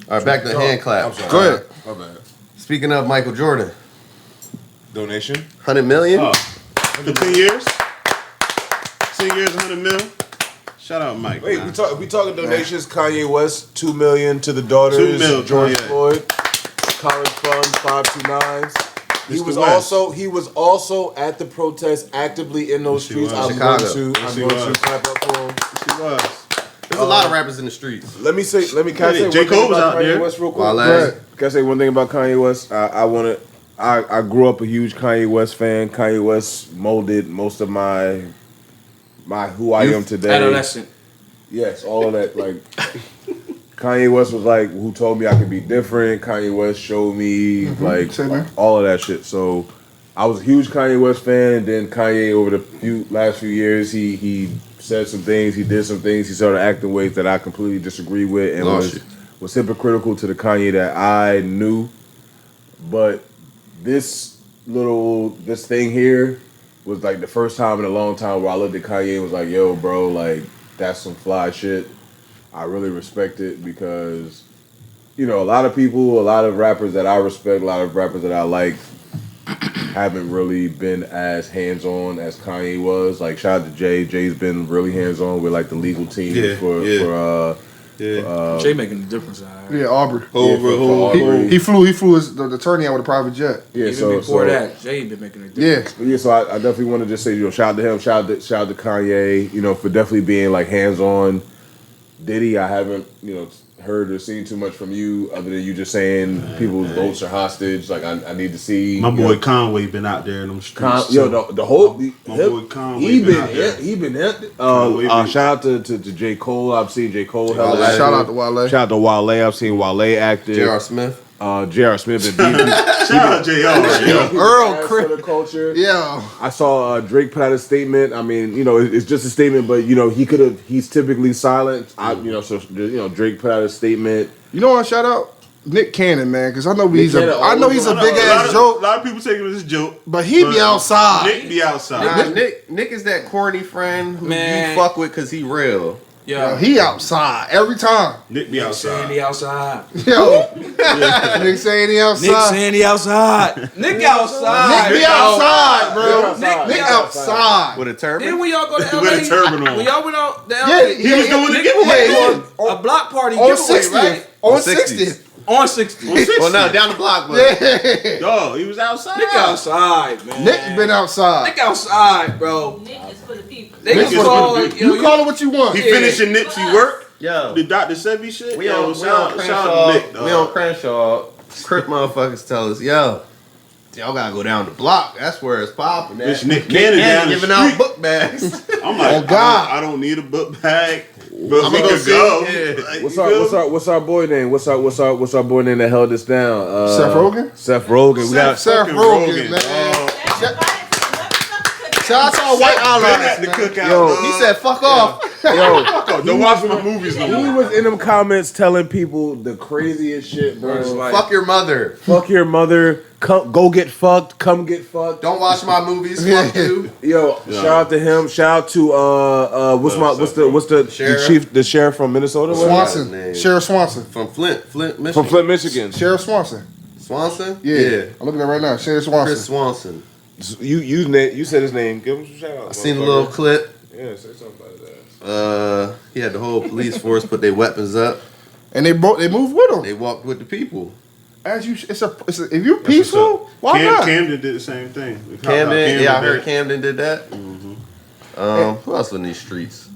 All right, back to the hand
I'm
clap.
sorry.
Go ahead.
My bad.
Speaking of Michael Jordan,
Donation.
100 million.
Oh, for 10 years? 10 years, 100 mil? Shout out Mike.
Wait,
man.
we talking donations. Kanye West, $2 million to the daughters.
2 mil,
George
Kanye.
Floyd, college fund, 529s. He
Mr.
was
West.
also at the protest, actively in those
Yes, he
streets.
was.
I'm
Chicago.
going to
Yes, he was.
clap up for him.
He was.
There's a lot of rappers in the streets.
Can I say
J.
one thing
Cole was
about
out
Kanye
there.
West real quick?
Wale.
Go ahead. Can I say one thing about Kanye West? I grew up a huge Kanye West fan. Kanye West molded most of my who I am today.
Adolescent.
Yes, all of that. Like, Kanye West was like who told me I could be different. Kanye West showed me like
Same here.
all of that shit. So I was a huge Kanye West fan, and then Kanye over the last few years he said some things, he did some things, he started acting ways that I completely disagree with, and
Lost
was hypocritical to the Kanye that I knew. But this thing here was like the first time in a long time where I looked at Kanye and was like, yo, bro, like, that's some fly shit. I really respect it because, you know, a lot of people, a lot of rappers that I respect, a lot of rappers that I like haven't really been as hands-on as Kanye was. Like, shout out to Jay. Jay's been really hands-on with like the legal team for
Jay making the difference.
Yeah, Aubrey.
Over.
He flew the attorney out with a private jet.
Yeah,
Even before that, Jay been making a difference.
Yeah.
But yeah, so I definitely want to just say, you know, shout out to him, shout out to Kanye, you know, for definitely being like hands-on. Diddy, I haven't, you know, heard or seen too much from you other than you just saying people's votes are hostage. Like, I need to see
My
you
boy
know,
Conway been out there in them streets.
the whole
My boy Conway
he
been out there.
he been
Conway been-
shout out to J. Cole. I've seen J. Cole.
Wale.
Shout out to Wale.
Shout out to Wale. I've seen Wale active.
J.R. Smith.
J.R. Smith and DP.
Shout out JR. yo.
Earl
for
Chris.
the culture.
Yeah.
I saw Drake put out a statement. I mean, you know, it's just a statement, but you know, he's typically silent. Drake put out a statement.
You know what? Shout out Nick Cannon, man, because I know he's
Cannon
a
always-
big ass
A
joke,
lot of people take it as a joke.
but he be outside.
Nick be outside.
Nah, Nick is that corny friend who
Man.
you fuck with because he real.
Yo, he outside every time.
Nick be
Saying he
outside.
outside.
Yo, Nick saying he outside.
Nick saying he outside. Nick outside.
Nick be outside, bro.
outside.
Nick outside.
With a turban?
Then when y'all go to LA,
With a turban on.
when y'all went out to LA,
Yeah,
He was doing the
Nick
giveaway.
did a block party
On
giveaway,
60th.
right?
On
60th.
60th.
On 60.
Well, no, down the block, but
Dog, he was outside.
Nick outside, man.
Nick been outside.
Nick outside, bro.
Nick is for the people.
They
Nick
can
is
call
for the
it,
people.
You call it what you want.
He finishing Nipsey work.
yo,
The Dr. Sebi shit.
we
Yo,
on
shout out
Crenshaw.
to Nick, dog.
We on Crenshaw. Crip motherfuckers tell us, yo, y'all gotta go down the block. That's where it's popping.
Bitch, Nick Cannon down the
giving
street.
out book bags.
I'm like,
Oh, God.
I don't need a book bag, but
I'ma
we
go
could
see,
go.
yeah.
Like,
What's
you
our
feel
what's
me?
our what's our boy name? What's our boy name that held us down?
Seth Rogen?
Seth Rogen. We got
Seth
Fucking
Rogen,
Rogen.
man.
Shout
Shout out to our white allies,
The
man.
cookout,
Yo,
dog.
He said, "Fuck off."
yo.
Fuck off. Don't watch my movies no
He
more.
was in them comments telling people the craziest shit, bro.
It's like-
Fuck your mother.
Fuck your mother. Come, go get fucked. Come get fucked.
Don't watch my movies. Fuck you.
Yo,
Yeah.
shout out to him. Shout out to
Sheriff?
the sheriff from Minnesota? What?
Swanson.
name.
Sheriff Swanson.
From Flint, Michigan.
From Flint, Michigan.
Sheriff Swanson.
Swanson.
Yeah. I'm looking at it right now. Sheriff Swanson.
Chris Swanson.
You said his name. Give him some shout out.
I seen a little clip.
Yeah, say something about that.
He had the whole police force put their weapons up.
And they moved with him.
They walked with the people.
As you, it's a if you're peaceful, why not?
Camden did the same thing.
Camden, yeah, I heard
did.
Camden did that. Who else in these streets?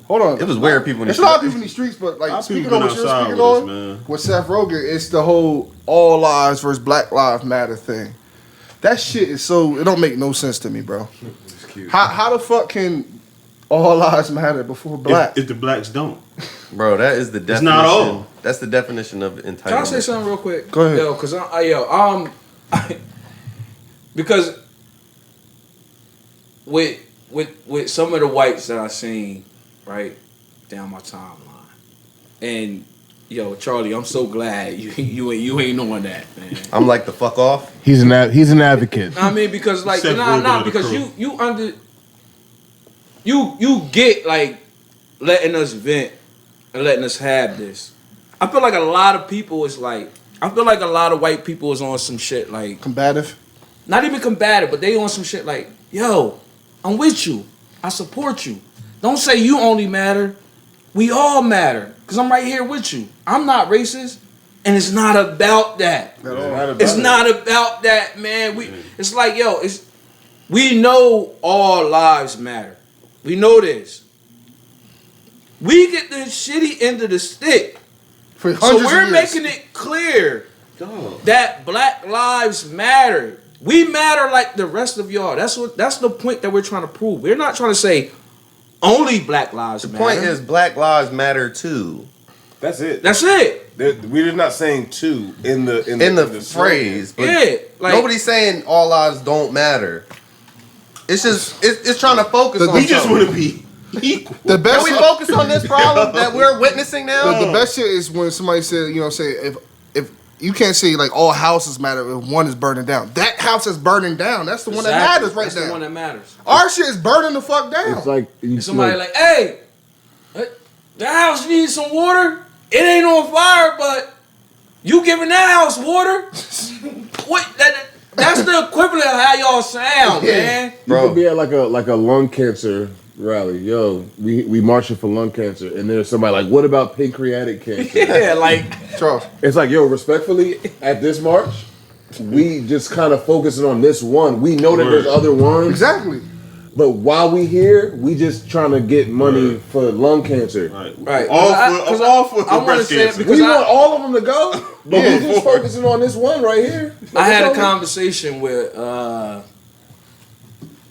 Hold on.
It was weird people in
There's
these
a lot of
streets.
people in the streets, but
A lot
like
of
speaking
people
on
been
what you're
outside
speaking
with us,
on
man.
with Seth Rogen, it's the whole all lives versus Black Lives Matter thing. That shit is so, it don't make no sense to me, bro. How the fuck can all lives matter before black?
If the blacks don't.
Bro, that is the definition.
not all.
That's the definition of entitlement.
Can I say something real quick?
Go ahead.
Yo, cause because with some of the whites that I seen right down my timeline, and yo, Charlie, I'm so glad you ain't knowing that, man.
I'm like the fuck off.
He's an advocate.
I mean, because like
Seth Rogen of the
because
crew.
you get like letting us vent and letting us have this. I feel like a lot of people is like, I feel like a lot of white people is on some shit like,
Combative?
not even combative, but they on some shit like, yo, I'm with you. I support you. Don't say you only matter. We all matter. Cause I'm right here with you. I'm not racist. And it's not about that. It's not about that, man. It's like, yo, we know all lives matter. We know this. We get the shitty end of the stick.
For
So
hundreds
we're
of years.
making it clear that Black Lives Matter. We matter like the rest of y'all. That's the point that we're trying to prove. We're not trying to say only Black Lives
The
matter.
point is, Black Lives Matter too.
That's it.
That's it.
We're not saying two in the
Phrase, but
Yeah. Like,
nobody's saying all lives don't matter. It's just it's trying to focus on.
We just
something.
want to be equal.
The
Can
best
we
shit,
focus on this problem that we're witnessing now?
the best shit is when somebody said, say if you can't say like all houses matter if one is burning down. That house is burning down. That's the one that
exactly.
matters right
That's
now.
the one that matters.
Our shit is burning the fuck down.
It's like
Somebody like, hey, the house needs some water. It ain't on fire, but you giving that house water? What? That's the equivalent of how y'all sound, man.
you
Bro.
could be at like a lung cancer rally. Yo, we marching for lung cancer, and there's somebody like, what about pancreatic cancer?
Yeah, like
Charles.
It's like, yo, respectfully, at this march, we just kind of focusing on this one. We know that there's other ones.
Exactly.
But while we here, we just trying to get money for lung cancer.
right.
All for
I wanna
breast
say it
cancer.
because
We want all of them to go, but
Yeah.
we just focusing on this one right here.
I had a conversation with a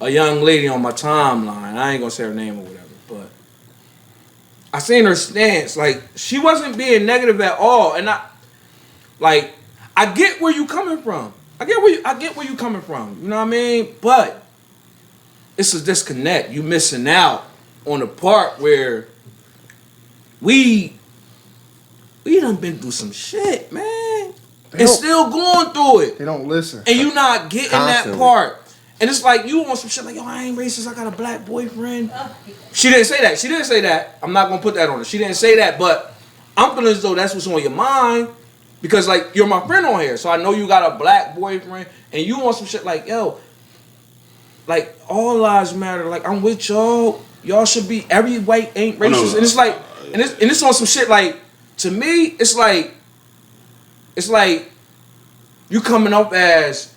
young lady on my timeline. I ain't gonna say her name or whatever, but I seen her stance. Like, she wasn't being negative at all, and I get where you coming from. I get where you coming from. You know what I mean? But it's a disconnect. You missing out on the part where we done been through some shit, man, and still going through it.
They don't listen.
And you not getting
Constantly.
that part. And it's like you want some shit like, yo, I ain't racist, I got a black boyfriend. She didn't say that. I'm not gonna put that on her. She didn't say that, but I'm feeling as though that's what's on your mind. Because like you're my friend on here. So I know you got a black boyfriend and you want some shit like, yo, like all lives matter. Like I'm with y'all. Y'all should be, every white ain't racist. And it's like, and it's on some shit like, to me, it's like, it's like you coming up as,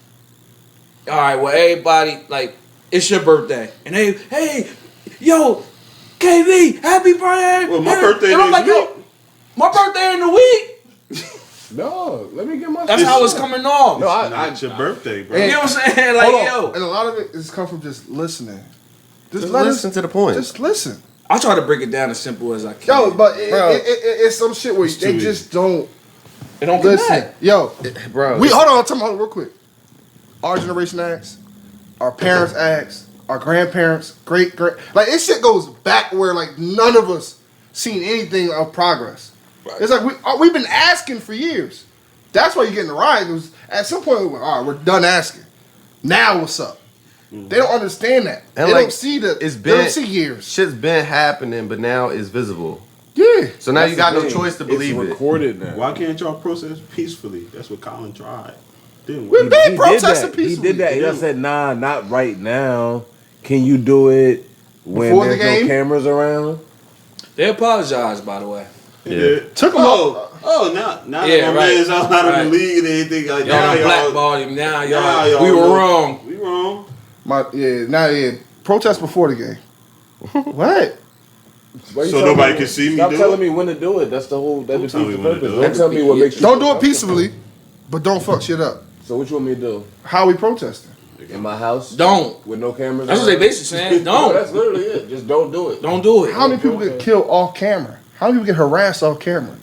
all right, well, everybody, like, it's your birthday. And hey, yo, KV, happy birthday.
Well, my birthday
and I'm like,
next
yo, my birthday in the week?
No, let me get my.
That's how it's coming off.
No,
Not your birthday, bro.
You know what I'm saying? Like,
Hold on.
yo.
And a lot of it is come from just listening.
Just listen to the point.
Just listen.
I try to break it down as simple as I can.
Yo, but
Bro.
it's some shit where they
too
just don't
it don't
listen.
connect.
Yo,
Bro.
we hold on, tell me real quick. Our generation acts, our parents acts, our grandparents, great, like this shit goes back where like none of us seen anything of progress. Right. It's like we've been asking for years. That's why you're getting the riot. It was at some point we went, all right, we're done asking. Now what's up? They don't understand that.
And
they
like,
don't see the.
it's
They don't
been
see years.
Shit's been happening, but now it's visible.
Yeah.
So now
That's
you got
the
no
thing.
choice to believe
it's
it.
recorded now.
Why can't y'all process peacefully? That's what Colin tried. Didn't
We've
we?
been
He did
protesting
that. He
peacefully.
did that. He just said, nah, not right now. Can you do it when
Before the
there's no
game?
cameras around?
They apologize, by the way.
Yeah.
Took them
Oh, now
Yeah,
that my
right.
man's out
Right.
of the league and anything like
Y'all
that.
done blackballed him. Now y'all, we
know.
were wrong.
We wrong.
Protest before the game. What?
Why you
So
telling
nobody can see me
Stop
do
telling
it?
me when to do it. That's the whole. That
Don't
defeats
tell me
the
when to
purpose.
do it.
Don't tell me what makes you.
Don't do
feel
it peacefully, but don't fuck shit up.
So what you want me to do?
How we protesting?
In my house?
Don't.
With no cameras?
That's what they
around?
basically saying.
No,
Don't.
that's literally it. Just don't do it.
Don't do it.
How many people get killed off camera? How many people get harassed off camera?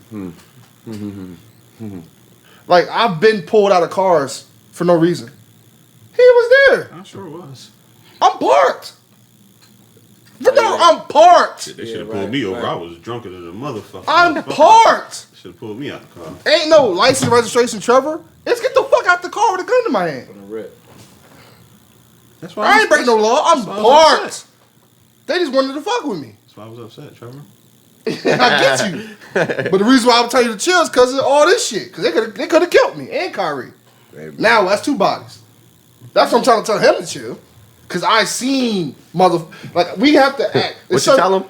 Like I've been pulled out of cars for no reason. He was there.
I sure was.
I'm parked. But no, I'm parked.
They should have
right,
pulled me over.
right.
I was drunker than a motherfucker.
I'm parked.
Should have pulled me out the car.
Ain't no license registration, Trevor. Let's get the fuck out the car with a gun in my hand.
That's why
I ain't breaking no law. I'm
that's why I was
parked. They just wanted to fuck with me.
That's why I was upset, Trevor.
I get you. But the reason why I'm telling you to chill is because of all this shit. Because they could have killed me and Kyrie. Now that's two bodies. That's what I'm trying to tell him to chill. Because I seen like we have to act.
What you tell him?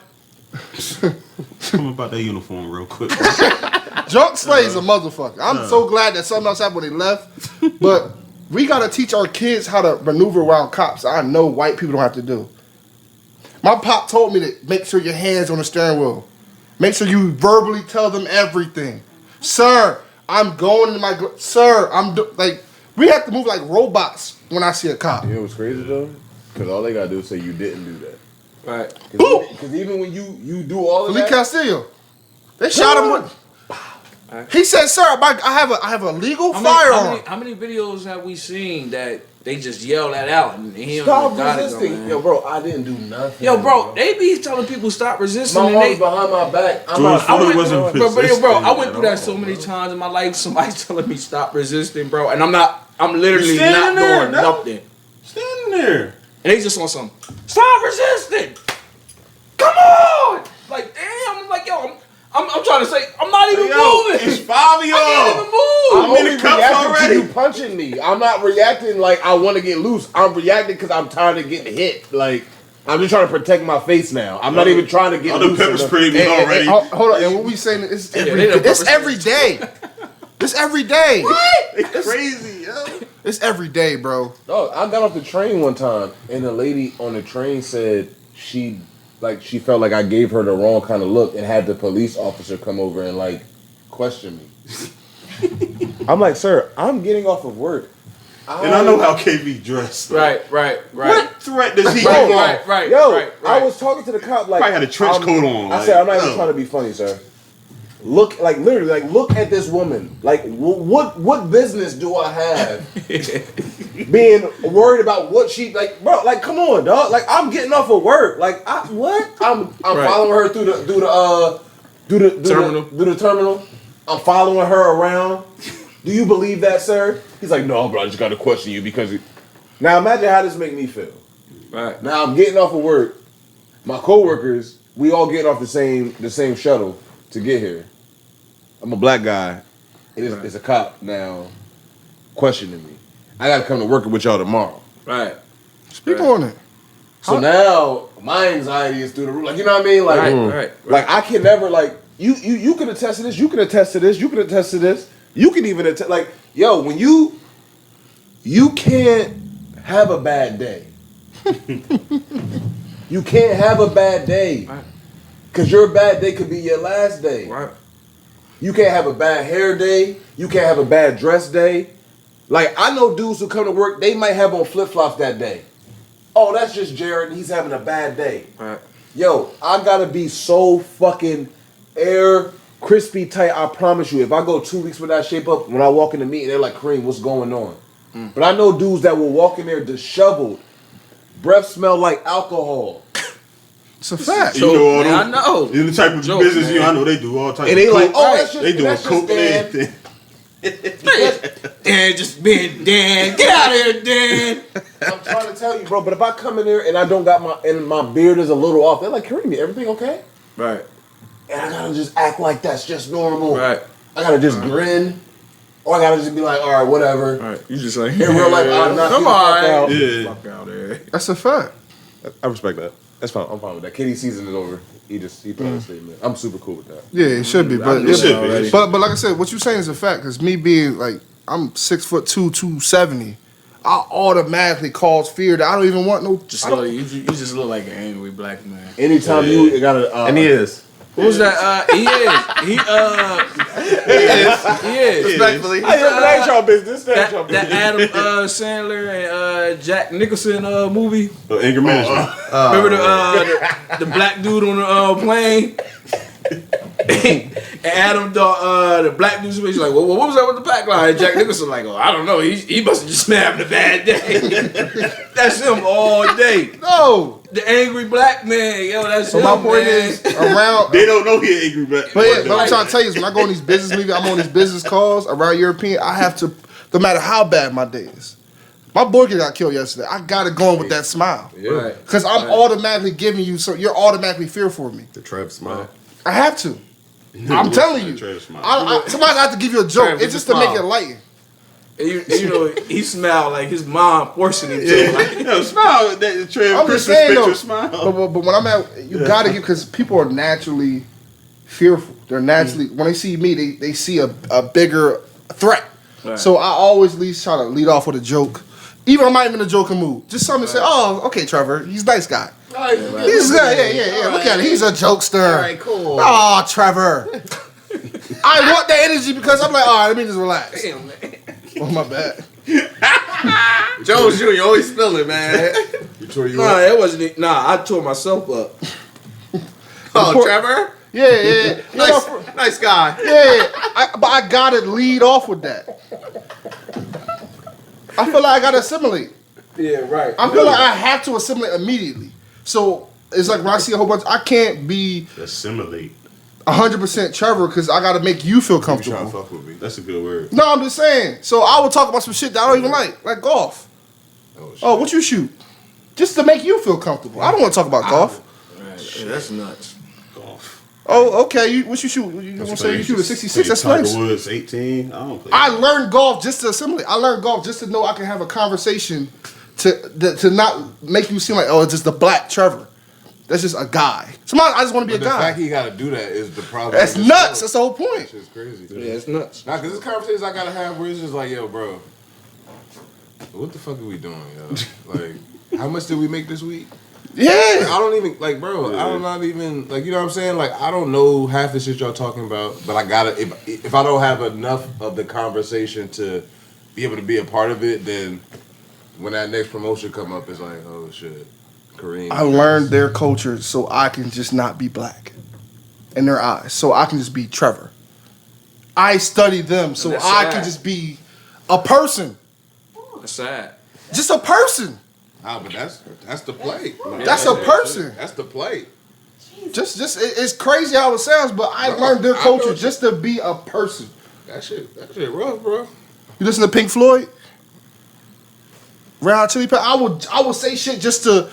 Tell me about that uniform real quick.
Drunk Slay's a motherfucker. I'm so glad that something else happened when they left. But we gotta teach our kids how to maneuver around cops. I know white people don't have to do. My pop told me to make sure your hands on the steering wheel. Make sure you verbally tell them everything. Sir, I'm going in my sir, like we have to move like robots when I see a cop.
You know what's crazy though? Because all they gotta do is say you didn't do that.
Right.
Because even when you do all of
Lee
that,
Castillo. They shot him with. He said, "Sir, I have a legal firearm."
How many videos have we seen that they just yell that out and he
stop
got it
resisting.
going?
Yo, bro, I didn't do nothing.
Yo, bro, they be telling people stop resisting.
My
and
mom's
they,
behind my back. I'm
George
not.
Floyd wasn't
bro,
resisting
I went
at
through that
all,
so many
bro.
times in my life. Somebody telling me stop resisting, bro, and I'm literally
You standing
not
there,
doing
no?
nothing.
Standing there.
And they just want some, stop resisting. Come on. Like, damn, I'm like, yo, I'm trying to say, I'm not even moving.
It's 5 of y'all.
I can't even move.
I'm in
only
the cuffs
reacting
already.
to you punching me. I'm not reacting like I want to get loose. I'm reacting because I'm tired of getting hit. Like I'm just trying to protect my face now. I'm not even trying to get
the
loose.
pepper sprayed me already.
Hold on, and what we saying is
they done
it's
purposely-
every day. It's every day.
They crazy, yo.
It's every day, bro.
No, I got off the train one time, and the lady on the train said she felt like I gave her the wrong kind of look, and had the police officer come over and like question me. I'm like, sir, I'm getting off of work.
And I know how KB dressed.
Right.
What threat does he give off?
Right.
Yo, I was talking to the cop like
Probably had a trench coat on.
I
like,
said, I'm not even
yo.
trying to be funny, sir. Look, like literally, like look at this woman. Like, what business do I have being worried about what she like, bro? Like, come on, dog. Like, I'm getting off of work. Like, what? I'm
Right.
following her through the terminal. I'm following her around. Do you believe that, sir? He's like, no, bro. I just got to question you because. Now imagine how this make me feel.
Right.
Now I'm getting off of work. My coworkers, we all getting off the same shuttle to get here. I'm a black guy. It's a cop now questioning me. I gotta come to work with y'all tomorrow.
Right.
Speak on it.
So now my anxiety is through the roof. Like, you know what I mean? Like,
Right.
like I can never like you can attest to this. You can attest to this. You can attest to this. You can even like, yo, when you can't have a bad day. You can't have a bad day.
Right.
Cause your bad day could be your last day.
Right.
You can't have a bad hair day. You can't have a bad dress day. Like, I know dudes who come to work, they might have on flip-flops that day. Oh, that's just Jared. He's having a bad day.
Right.
Yo, I gotta be so fucking air crispy tight. I promise you. If I go 2 weeks without shape up, when I walk in the meeting, they're like, Kareem, what's going on? But I know dudes that will walk in there disheveled. Breath smell like alcohol.
It's a fact.
You know all
Man,
those,
I know.
You know the type of
Joke,
business
man.
you. I know they do all types.
And they
of
like,
coke.
oh, that's just
They doing
that's
coke
just
and
Dan.
everything.
Dan just being Dan. Get out of here, Dan.
I'm trying to tell you, bro. But if I come in there and I don't got my beard is a little off, they're like, Kareem, everything okay?
Right.
And I gotta just act like that's just normal.
Right.
I gotta just grin, or I gotta just be like, all right, whatever.
Right. You just like
In real life, I'm not.
Come on.
Out.
Yeah.
Fuck out there.
That's a fact.
I respect that. That's fine. I'm fine with that. KD season is over. He put out a statement. I'm super cool with that.
Yeah, it should be, but
It should be.
But like I said, what you saying is a fact. Cause me being like, I'm 6'2", 270, I automatically cause fear that I don't even want no.
Just look, you just look like an angry black man.
Anytime you gotta,
And he is.
Who's that? He is.
Respectfully.
that ain't your business. That ain't your
That Adam Sandler and Jack Nicholson movie.
Anger management.
Remember the black dude on the plane? And Adam thought the black dude's he's like, well, what was that with the black line? And Jack Nicholson like, oh, I don't know. He must have just been having a bad day. That's him all day.
No.
The angry black man, yo, that's him.
My point
man.
is around.
They don't know he angry, but
But I'm trying to tell you is when I go on these business meetings, I'm on these business calls around European. I have to, no matter how bad my day is. My boyfriend got killed yesterday. I gotta go in with that smile,
Right.
because I'm automatically giving you. So you're automatically fearful of me.
The Trev smile.
I have to. I'm telling you. Somebody have to give you a joke.
Travis,
It's just to make
smile.
it light.
And you know, he smiled like his mom forcing him to. Like,
Yo, smile. That Trev
I'm
Christmas
just saying
picture
though.
smile.
But when I'm at, you gotta give, because people are naturally fearful. They're naturally when they see me, they see a bigger threat.
Right.
So I always at least try to lead off with a joke. Even if I'm not even in a joking mood. Just something to say, oh, okay, Trevor, he's a nice guy. He's good, yeah. Look at it. He's a jokester.
All right, cool.
Oh, Trevor. I want that energy because I'm like, all right, let me just relax.
damn, man.
Oh, my bad.
Jones Jr. always spilling, man.
Nah, that wasn't it. Nah, I tore myself up.
Oh, Trevor?
Yeah.
Nice guy.
Yeah, but I gotta lead off with that. I feel like I gotta assimilate.
Yeah, right.
I feel like I have to assimilate immediately. So it's like when I see a whole bunch, I can't be
Assimilate.
100% Trevor because I gotta make you feel
You trying to
comfortable.
fuck with me? That's a good word.
No, I'm just saying. So I will talk about some shit that I don't even like golf. Oh, what you shoot? Just to make you feel comfortable. I don't want to talk about golf.
Right. Yeah, that's nuts.
Golf.
Oh, okay. What you shoot? You gonna say you shoot a 66? That's
Tiger
nice.
Woods 18. I don't play.
I learned golf just to assimilate. I learned golf just to know I can have a conversation to not make you seem like, oh, it's just the black Trevor. That's just a guy. Somebody, I just want to be
But
a
the fact
guy.
he gotta do that is the problem.
That's
with this
nuts.
show.
That's the whole point.
That shit's crazy.
Yeah, it's nuts.
Nah, cause this conversations I gotta have where it's just like, yo, bro, what the fuck are we doing, yo? Like, how much did we make this week?
Yeah.
I don't even like, bro. I don't not even like, you know what I'm saying? Like, I don't know half the shit y'all talking about, but I gotta. If I don't have enough of the conversation to be able to be a part of it, then when that next promotion come up, it's like, oh shit, Kareem.
I learned their culture so I can just not be black in their eyes. So I can just be Trevor. I study them so
That's
I
sad.
can just be a person.
That's sad.
Just a person.
Ah, but that's the play.
That's a person.
That's the play.
It's crazy how it sounds, but I learned their
I know
culture
what
just to be a person.
That shit rough, bro.
You listen to Pink Floyd? Red Hot Chili Peppers? I would say shit just to.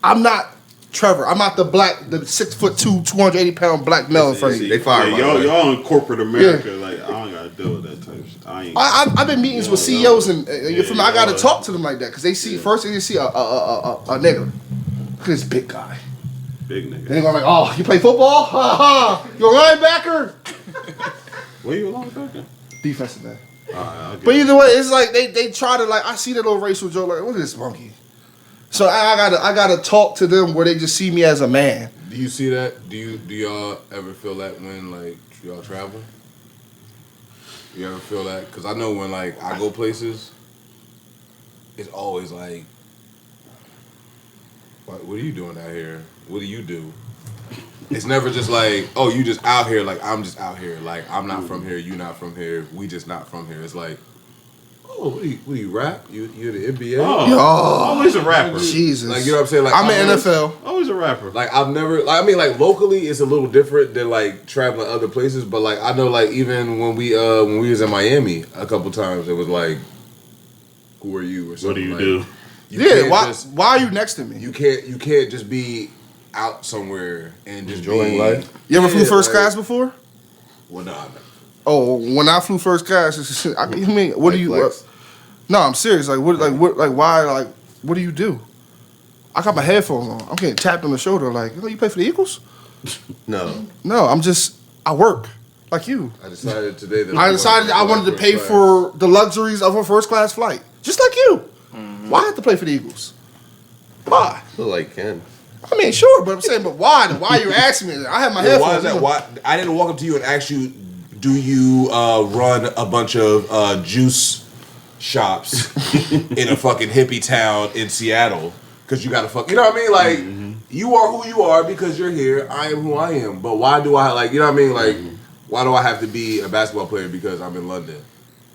I'm not Trevor. I'm not the 6'2", 280-pound black male in front of you.
They fire my way.
y'all in corporate America. Like I don't gotta deal with that type of shit.
I've been meetings with CEOs and you're from. I gotta talk to them like that because they see first they see a nigga. Look at this big guy.
Big
And
nigga.
they're going like, oh, you play football? Ha ha! You're a linebacker?
Where you along with that?
Defensive end.
Okay.
But either way, it's like they try to like I see that little racial joke like look at this monkey. So I gotta talk to them where they just see me as a man.
Do you see that? Do y'all ever feel that when like y'all travel? You ever feel that? Because I know when like I go places, it's always like, what are you doing out here? What do you do? It's never just like, oh, you just out here. Like I'm just out here. Like I'm not from here. You not from here. We just not from here. It's like, oh, what do you rap? You the NBA?
Oh, always a rapper.
Jesus.
Like you know what I'm saying? Like
I'm in NFL.
Always a rapper.
Like I've never, like, I mean, like locally, it's a little different than like traveling other places. But like I know, like even when we was in Miami a couple times, it was like, who are you or something?
What do you do?
You
Why are you next to me?
You can't just be out somewhere and just
Enjoying
be,
life.
You ever flew first
like-
class before?
Well, nah.
Oh, when I flew first class, you mean what do you?
Flex.
No, I'm serious. Like what? Why? Like what do you do? I got my headphones on. I'm getting tapped on the shoulder. Like you play for the Eagles?
No.
No, I work like you.
I decided today that
I wanted to pay for the luxuries of a first class flight, just like you. Why have to play for the Eagles? Why?
Look like Ken.
I mean, sure, but I'm saying, but why? Why you asking me? I have my
Yeah,
headphones.
why is that? Why I didn't walk up to you and ask you, do you run a bunch of juice shops in a fucking hippie town in Seattle? Because you gotta fuck, you know what I mean? Like you are who you are because you're here. I am who I am. But why do I like? You know what I mean? Like why do I have to be a basketball player because I'm in London?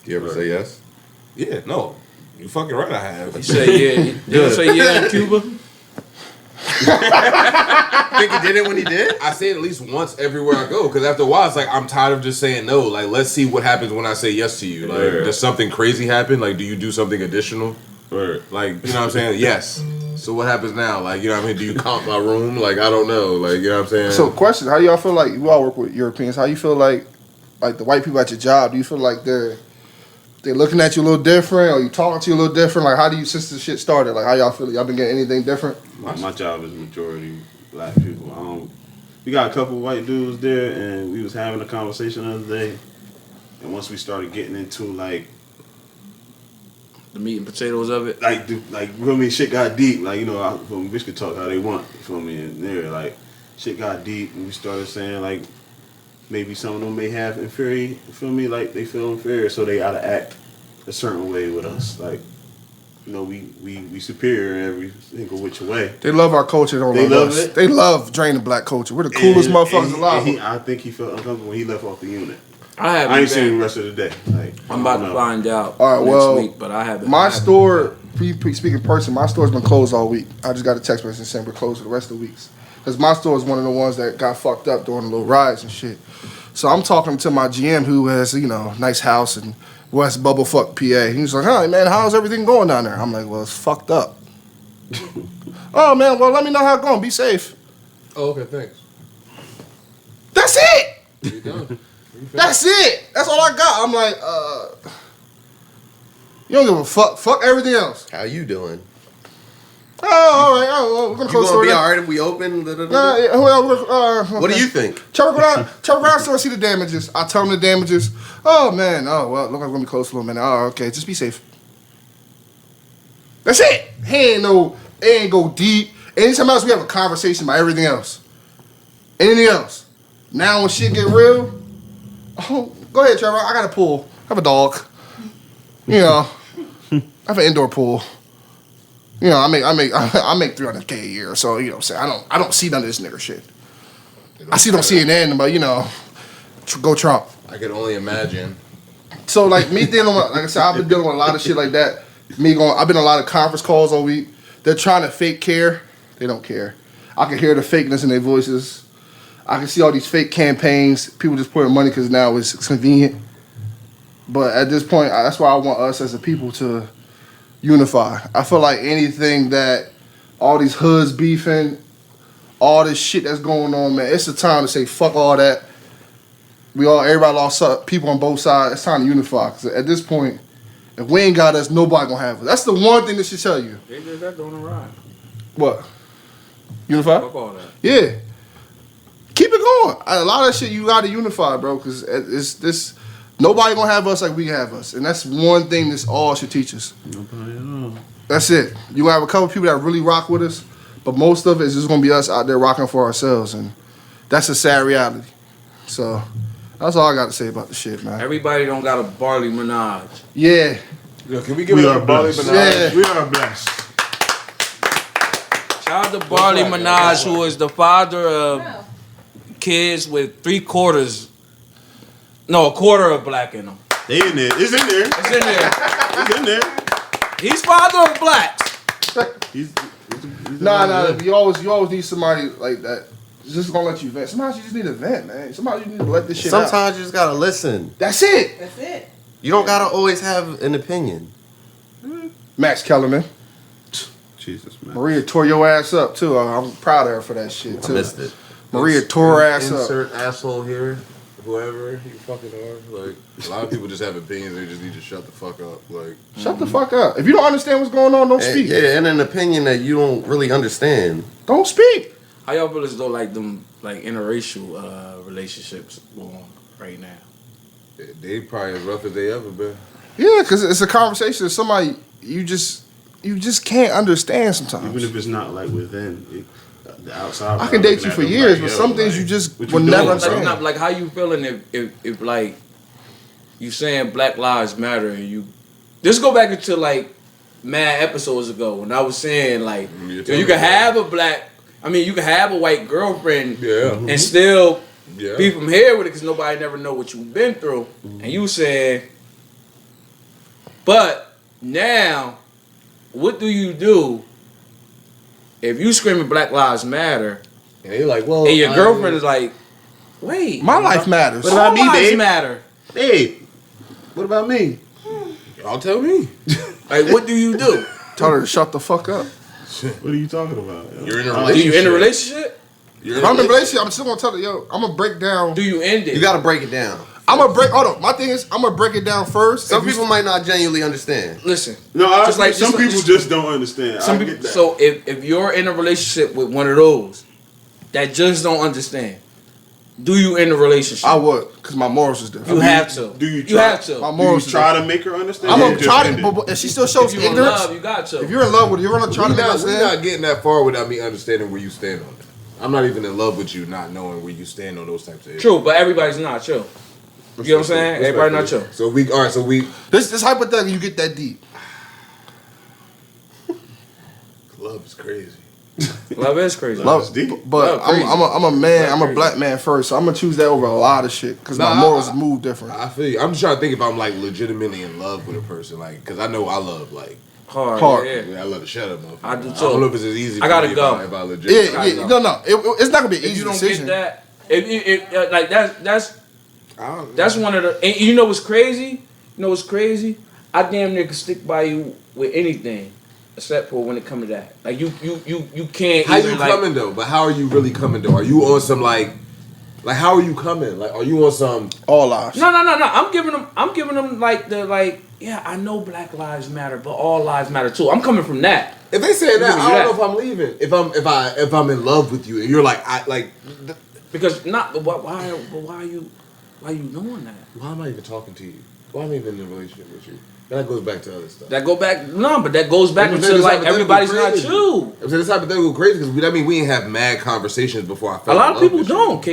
Do you ever say yes?
Yeah, no, you fucking right. I have.
You say yeah. You say yeah in Cuba?
Think he did it when he did?
I say it at least once everywhere I go because after a while it's like I'm tired of just saying no. Like let's see what happens when I say yes to you. Like does something crazy happen? Like do you do something additional? Like you know what I'm saying? Yes. So what happens now? Like you know what I mean? Do you comp my room? Like I don't know. Like you know what I'm saying?
So question: how do y'all feel like you all work with Europeans? How you feel like the white people at your job? Do you feel like they're looking at you a little different, or you talking to you a little different? Like how do you since the shit started? Like how y'all feel? Y'all been getting anything different?
My job is majority black people. We got a couple white dudes there, and we was having a conversation the other day. And once we started getting into like
The meat and potatoes of it.
you feel me? Shit got deep. Like bitch could talk how they want. You feel me? And there, like shit got deep, and we started saying like maybe some of them may have inferior. You feel me? Like they feel inferior, so they gotta act a certain way with us. Like we superior in every single which way.
They love our culture.
They love
us.
it.
They love draining black culture. We're the coolest motherfuckers alive.
I think he felt uncomfortable when he left off the unit.
I
ain't seen him the rest of the day. Like,
I'm about to find out
All right, well,
next week, but I haven't.
My store, speaking in person, my store's been closed all week. I just got a text message saying we're closed for the rest of the weeks. Because my store is one of the ones that got fucked up during the little riots and shit. So I'm talking to my GM who has, nice house in West Bubblefuck, PA. He's like, hey, man, how's everything going down there? I'm like, well, it's fucked up. Oh, man, well, let me know how it's going. Be safe.
Oh, okay, thanks.
That's it.
You done.
That's it. That's all I got. I'm like, you don't give a fuck. Fuck everything else.
How you doing?
Oh, all right. Oh, well, we're gonna
You
close the
gonna
store.
be alright if we open?
Yeah, well,
What do you think?
Trevor, go down store and see the damages. I tell him the damages. Oh, man. Oh, well, look like we're gonna be close for a little minute. Oh, okay. Just be safe. That's it. It ain't go deep. Anytime else we have a conversation about everything else. Anything else. Now when shit get real, oh, go ahead, Trevor. I got a pool. I have a dog. I have an indoor pool. I make $300K a year. So what I'm saying, I don't see none of this nigga shit. I see it on CNN, but go Trump.
I can only imagine.
So like me dealing with, like I said, I've been dealing with a lot of shit like that. I've been on a lot of conference calls all week. They're trying to fake care. They don't care. I can hear the fakeness in their voices. I can see all these fake campaigns. People just putting money because now it's convenient. But at this point, that's why I want us as a people to unify. I feel like anything that all these hoods beefing, all this shit that's going on, man, it's the time to say fuck all that. Everybody lost people on both sides. It's time to unify. Because at this point, if we ain't got us, nobody gonna have us. That's the one thing that should tell you.
They did that on the ride.
What? Unify?
Fuck all that.
Yeah. Keep it going. A lot of shit you gotta unify, bro. Because it's this Nobody gonna have us like we have us, and that's one thing this all should teach us.
Nobody at all.
That's it. You gonna have a couple people that really rock with us, but most of it is just gonna be us out there rocking for ourselves, and that's a sad reality. So that's all I got to say about the shit, man.
Everybody don't got a barley menage.
Yeah.
Yo, can we give
We
it
are
a Barley
blessed.
Menage?
Yeah.
We are blessed.
Shout out to Barley Minaj, who is the father of kids with a quarter of black in them.
They in there. It's in there.
It's in there.
It's in there.
He's father of blacks.
He's
Nah. You always need somebody like that. Just gonna let you vent. Sometimes you just need to vent, man. Sometimes you need to let this shit out.
Sometimes you just gotta listen.
That's it.
That's it.
You don't gotta always have an opinion.
Max Kellerman.
Jesus, man.
Maria tore your ass up too. I'm proud of her for that shit
I
too.
missed it.
Maria tore her ass up.
Insert asshole here. Whoever you fucking are. Like, a lot of people just have opinions. They just need to shut the fuck up. Like,
Shut the fuck up. If you don't understand what's going on, don't speak.
Yeah, and an opinion that you don't really understand.
Don't speak.
How y'all feel as though like them like interracial relationships go on right now?
they probably as rough as they ever been.
Yeah, because it's a conversation with somebody you just can't understand sometimes.
Even if it's not like within the outside.
I can date you for years, but some things you just will never understand.
Like how you feeling if like you saying Black Lives Matter and you this go back into like mad episodes ago when I was saying like you can have a you can have a white girlfriend and still be from here with it because nobody never know what you've been through. And you said, but now, what do you do if you screaming Black Lives Matter
And they like, well,
and your girlfriend is like, wait,
My life matters.
What about
all
me,
lives
babe?
matter.
Hey, what about me?
y'all tell me.
Like, what do you do?
Tell her to shut the fuck up.
What are you talking about? Yo?
You're in a
Do
relationship.
you end a relationship?
If I'm in a relationship, I'm still gonna tell her, yo, I'm gonna break down.
Do you end it?
You gotta break it down.
I'm gonna break. Hold on. My thing is, I'm gonna break it down first.
Some
If you-
people might not genuinely understand.
Listen.
No, some people
just-
just don't understand.
Some
I
people.
get that.
So if you're in a relationship with one of those that just don't understand, do you end a relationship?
I would, cause my morals is different.
You have to.
Do you
You
try-
have to.
My
Do you
morals is
try
different.
to make her understand?
I'm
or
gonna
just
try
end
to,
it?
but if she still shows
If you in
ignorance,
love, you got to.
if you're in love with her, you're gonna try to
We're
make her
not, we're
understand.
not getting that far without me understanding where you stand on it. I'm not even in love with you not knowing where you stand on those types of issues.
True, but everybody's not true. You know what I'm saying? Everybody not true.
So we
This hypothetical, you get that deep.
love is crazy.
Love is crazy.
Love,
It's deep.
but
Love crazy.
I'm a man.
Love
I'm a
crazy.
black man first, so I'm gonna choose that over a lot of shit because my
Nah,
morals move different.
I feel you. I'm just trying to think if I'm like legitimately in love with a person, like, because I know I love like.
Hard.
Yeah.
I love the shut up, motherfucker.
I do too.
I don't know if it's as easy.
I gotta
for me
go.
If I legit.
Yeah, no. It's not gonna be an
If
easy
you don't
decision.
get that, like that's one of the. And you know what's crazy? You know what's crazy? I damn near can stick by you with anything, except for when it comes to that. Like you can't.
How
even,
you
like,
coming though? But how are you really coming though? Are you on some like how are you coming? Like, are you on some?
All lives.
No. I'm giving them like the like. Yeah, I know Black Lives Matter, but all lives matter too. I'm coming from that.
If they say that,
You can do
I don't
that.
know if I'm leaving. If I'm in love with you and you're like
Because not. But why are you doing that?
why am I even talking to you? Why am I even in a relationship with you? That goes back to other stuff.
That go back. No, but that goes back
I'm
into
saying
like
this
everybody's not
hypothetical
you.
I'm saying this hypothetical crazy because that mean we ain't have mad conversations before I fell
A lot
in
of
love
people
with you.
don't,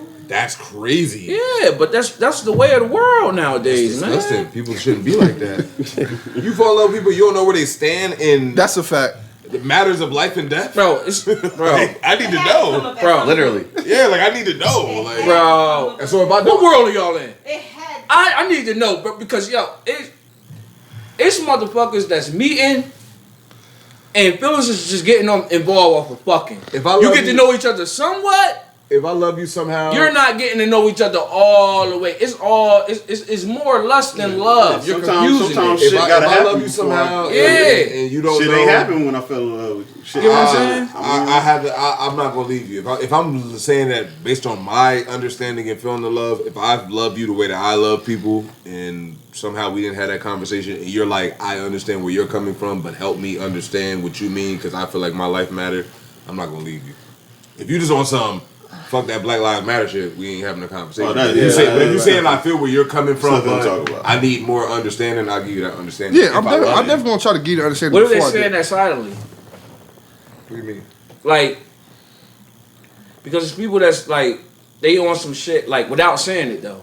KV.
That's crazy.
Yeah, but that's the way of the world nowadays, man.
Disgusting. People shouldn't be like that. You fall in love with people, you don't know where they stand in
That's a fact.
the matters of life and death.
Bro, it's bro,
Like, I need to know.
Bro,
Literally.
Yeah, like I need to know. Like,
bro.
and so if I
What
don't,
world are y'all in?
It had.
I need to know, but because it's motherfuckers that's meeting and feelings is just getting them involved off of fucking.
If I
You
love
get to
you-
know each other somewhat.
if I love you somehow,
You're not getting to know each other all the way. It's more lust than love. You're confusing
sometimes
it.
If
shit
I,
gotta
if I
happen
love you
before
somehow,
Yeah.
and you don't
Shit
know,
ain't happened when I fell in love with you. Shit
You know what I'm
happened.
saying?
I have to. I'm not gonna leave you. If I'm saying that based on my understanding and feeling the love, if I love you the way that I love people, and somehow we didn't have that conversation, and you're like, I understand where you're coming from, but help me understand what you mean because I feel like my life matters. I'm not gonna leave you. If you just on some,
fuck that Black Lives Matter shit. We ain't having a conversation.
Oh, that-
But if you
yeah,
saying I feel where you're coming from,
Something to
but
talk about.
I need more understanding, I'll give you that understanding.
Yeah, I'm
If I love it.
definitely gonna try to get you to understand.
What if they
before I
saying
do.
that silently?
What do you mean?
Like, because it's people that's like, they on some shit, like, without saying it though.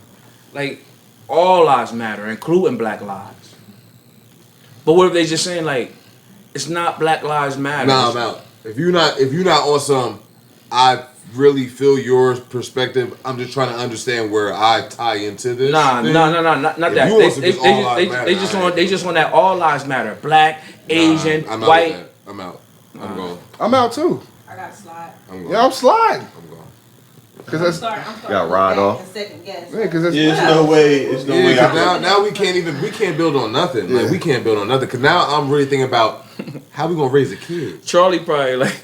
Like, all lives matter, including black lives. But what if they just saying, like, it's not Black Lives Matter?
Nah, I'm out. If you're not on some, I really feel your perspective. I'm just trying to understand where I tie into this.
Nah,
thing.
not that.
you want some just all lives matter,
They just want that all lives matter. Black, Asian,
I'm out
white.
with that. I'm out. I'm going.
I'm out too.
I got to slide.
I'm going.
Yeah, I'm sliding.
I'm going.
Cause that's
I'm starting
Got
to
ride
look
off.
back and second guess.
yeah, cause that's
It's no way. It's no way.
Yeah, 'cause now we can't build on nothing. Like we can't build on nothing. Cause now I'm really thinking about how we gonna raise a kid.
Charlie probably like,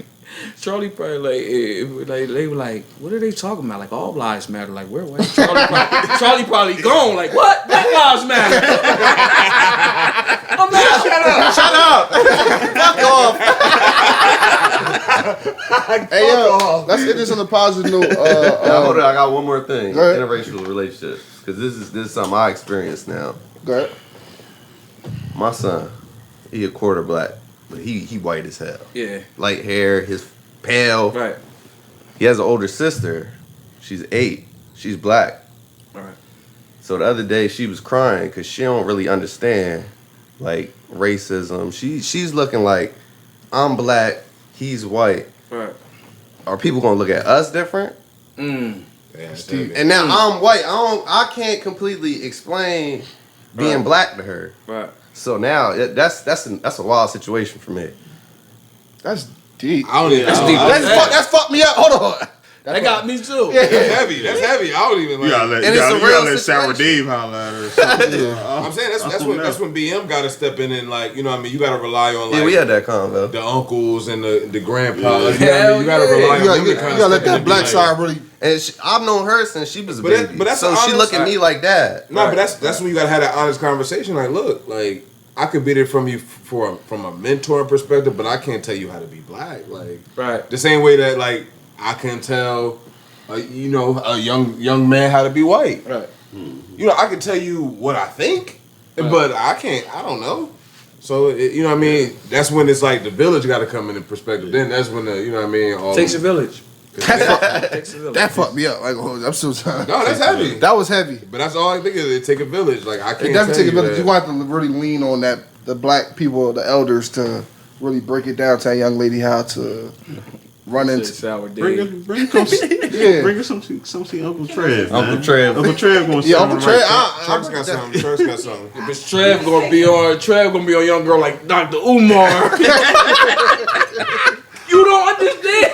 if, like they were like, what are they talking about? Like all lives matter. Like where? Charlie probably gone. Like what? Black lives matter. I'm out.
Shut up! Fuck off!
hey yo, let's end this on a positive note.
Now, hold on, I got one more thing.
Go ahead.
Interracial relationships, because this is something I experience now.
Go ahead.
My son, he a quarter black, but he white as hell.
Yeah.
Light hair, his pale.
Right.
He has an older sister. She's 8. She's black.
All right.
So the other day she was crying because she don't really understand like racism. She's looking like I'm black, he's white.
Right.
Are people gonna look at us different?
Mm.
Yeah,
And now I'm white. I can't completely explain being black to her.
Right.
So now that's a wild situation for me.
That's deep.
I don't even.
That's
I
deep.
don't-
That's fucked me up. Hold on.
That got me too.
That's heavy. That's heavy. I don't even
You gotta
like.
let,
And
you
it's
gotta,
a
you
real
gotta let Sour
situation.
Dave holler at her. Or something.
I'm saying that's when BM got to step in and like you know what I mean you got to rely on like
Yeah, we had that convo.
the uncles and the grandpa.
Yeah.
You know what I mean? You got to rely on
You
them to
gotta,
kind
you
of
gotta let
step in
that
and be
black
like-
side really.
And I've known her since she was a
But that-
baby.
but that's
so
an
she look
honest-
at me like that.
No, but that's when you gotta have that honest conversation. Like, look, like I could be there from you from a mentoring perspective, but I can't tell you how to be black. Like,
Right.
the same way that like I can tell, you know, a young man how to be white.
Right.
You know, I can tell you what I think, but I can't. I don't know. So you know what I mean. That's when it's like the village got to come into perspective. Then that's when the you know what I mean. All
Takes a village.
That fucked me up. Like, I'm still trying.
No, that's heavy.
That was heavy.
But that's all I think is it take a village. Like I can't.
It definitely
tell
take a village.
that.
You want to really lean on that, the black people, the elders, to really break it down to a young lady how to run into.
Sour
Bring
day.
her, bring her,
Yeah.
bring her some see Uncle Trev.
Uncle
man.
Trev.
Uncle Trev gonna
Yeah,
sit
Uncle
on
Trev.
right
Truck's got something. Truck's got something.
Bitch, Trev gonna be on young girl like Dr. Umar. You don't understand.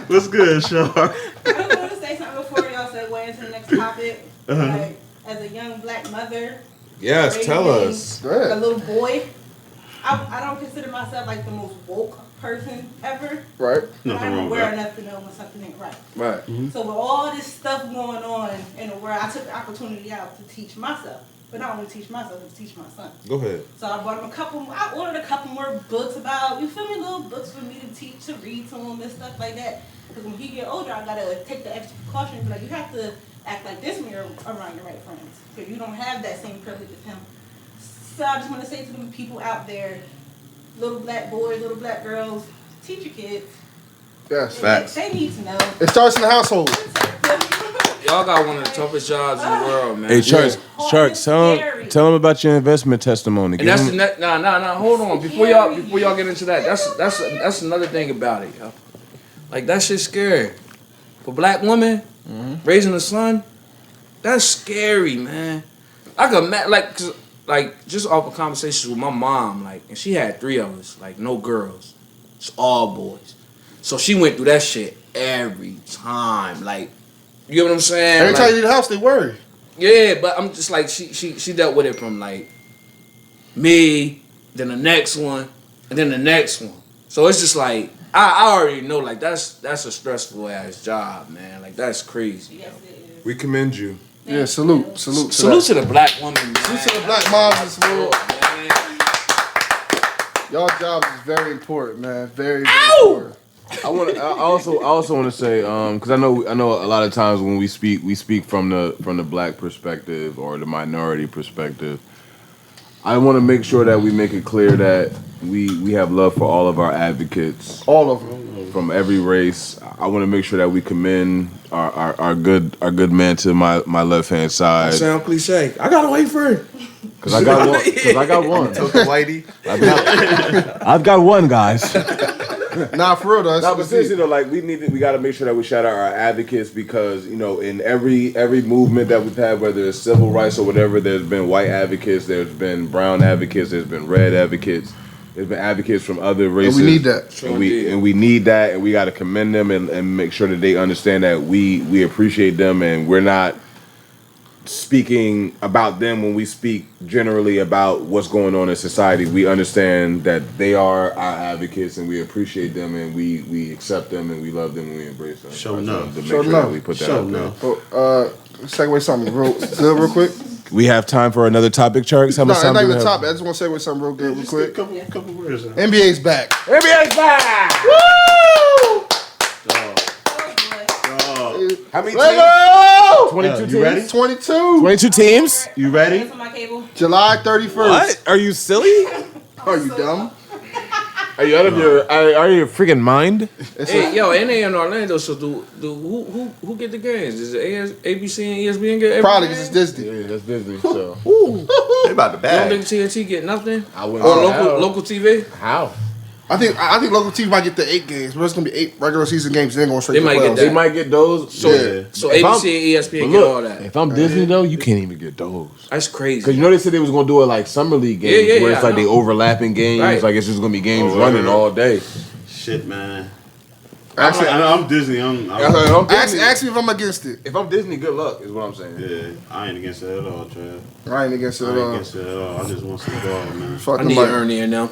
What's good, Shaw?
I just want to say something before y'all segue into the next topic. Like, as a young black mother,
Yes, tell
raising
us.
Go ahead.
a little boy, I don't consider myself like the most woke person ever.
Right.
But
Nothing
I'm
wrong with
aware
that.
enough to know when something ain't right.
Right.
So with all this stuff going on in the world, I took the opportunity out to teach myself. But not only teach myself, but to teach my son.
Go ahead.
So I bought him I ordered a couple more books about, you feel me, little books for me to teach, to read to him and stuff like that. Because when he get older, I gotta take the extra precaution and be like, you have to act like this when you're around your right friends. Because you don't have that same privilege as him. So I just want to say to the people out there, little black boys, little black girls, teach your kids.
Yes.
Facts.
They need to know.
It starts in the household.
Y'all got one of the toughest jobs in the world, man.
Hey, Church,
Yeah.
Church,
Scary.
tell them about your investment testimony.
And that's the nah. Hold on, before y'all get into that, that's another thing about it, yo. Like that shit's scary. For black women, raising a son, that's scary, man. I could like just off of conversations with my mom, like, and she had 3 of us, like no girls, it's all boys. So she went through that shit every time, like, you know what I'm saying?
Every
Like,
time you leave the house, they worry.
yeah, but I'm just like she dealt with it from like me, then the next one, and then the next one. So it's just like I already know like that's a stressful ass job, man. Like that's crazy.
Yes, it is.
We commend you.
Yeah, salute. Salute to
Salute
that.
to the black woman, man.
Salute to the black moms in this world.
Man.
Y'all jobs is very important, man. Very, very important.
I
also want to say, because I know a lot of times when we speak from the black perspective or the minority perspective. I want to make sure that we make it clear that we have love for all of our advocates,
All of them.
from every race. I want to make sure that we commend our good man to my left hand side.
Sound cliche. I gotta wait for it.
Cause I got one. Cause I got one.
Whitey.
I've got one, guys.
Nah, for real though.
No, but seriously though, like we got to make sure that we shout out our advocates because in every movement that we've had, whether it's civil rights or whatever, there's been white advocates, there's been brown advocates, there's been red advocates, there's been advocates from other races.
And we need that.
And we need that, and we got to commend them and make sure that they understand that we appreciate them, and we're not speaking about them when we speak generally about what's going on in society. We understand that they are our advocates and we appreciate them and we accept them and we love them and we embrace them.
Show enough.
We put that out there.
Segue something real quick.
We have time for another topic, Charks. How
No,
much
it's
time
not
do we
even
have?
top. I just want to segue something real good, real quick.
Couple words.
NBA's back.
NBA's back!
Woo!
How many
Let's
teams?
go!
22
You
teams?
ready?
22.
22 teams?
You ready?
For my cable.
July 31st.
What? Are you silly?
Are you dumb?
Are you out of your freaking mind?
Hey, yo, and they in Orlando, so do who get the games? Is it ABC and ESPN get every
Probably
game?
because it's Disney.
Yeah, that's Disney, so.
They about to
You don't
bag.
think TNT get nothing?
I wouldn't
Or
know
local TV?
How?
I think local teams might get the 8 games, but it's gonna be 8 regular season games. Then going straight
They
to the
might get
playoffs.
They might get those.
So,
Yeah.
so
If I'm-
ABC and ESPN
But
get
look,
all that.
if I'm Disney though, you can't even get those.
That's crazy.
Because they said they was gonna do it like summer league games,
Yeah,
where
yeah,
it's
I
like they
know.
overlapping games,
Right.
like it's just gonna be games
Oh,
running
right.
all day.
Shit, man.
Actually,
I'm Disney. I'm
ask me if I'm against it.
If I'm Disney, good luck is what I'm saying.
yeah, I ain't against it at all, Trev.
I ain't against it
I
at
ain't
all.
against it at all. I just want some ball, man.
Fuck
I need
nobody.
Ernie in now.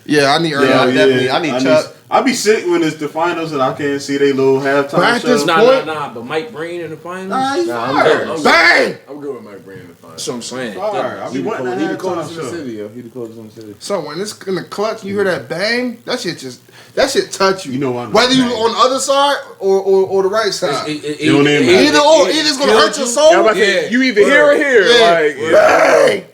Yeah, I need Ernie.
Yeah, definitely. I need Chuck.
I be sick when it's the finals and I can't see they little halftime
But at
show.
this
Nah,
point-
but Mike Breen in the finals?
Nah, he's
Nah, I'm
fire.
good.
Bang!
I'm good with Mike Breen in the final.
That's what I'm saying.
Fire. I be wanting that
He the
halftime
coldest in the
show.
city, yo. He the coldest in the city.
So when it's in the clutch, you hear that bang, that shit touch you.
You know what?
Whether you on the other side or the right side.
You don't even matter.
Either or, either it's gonna hurt your soul.
Yeah, I'm about to say,
Yeah.
you either here or here.
Yeah.
Like,
Bang!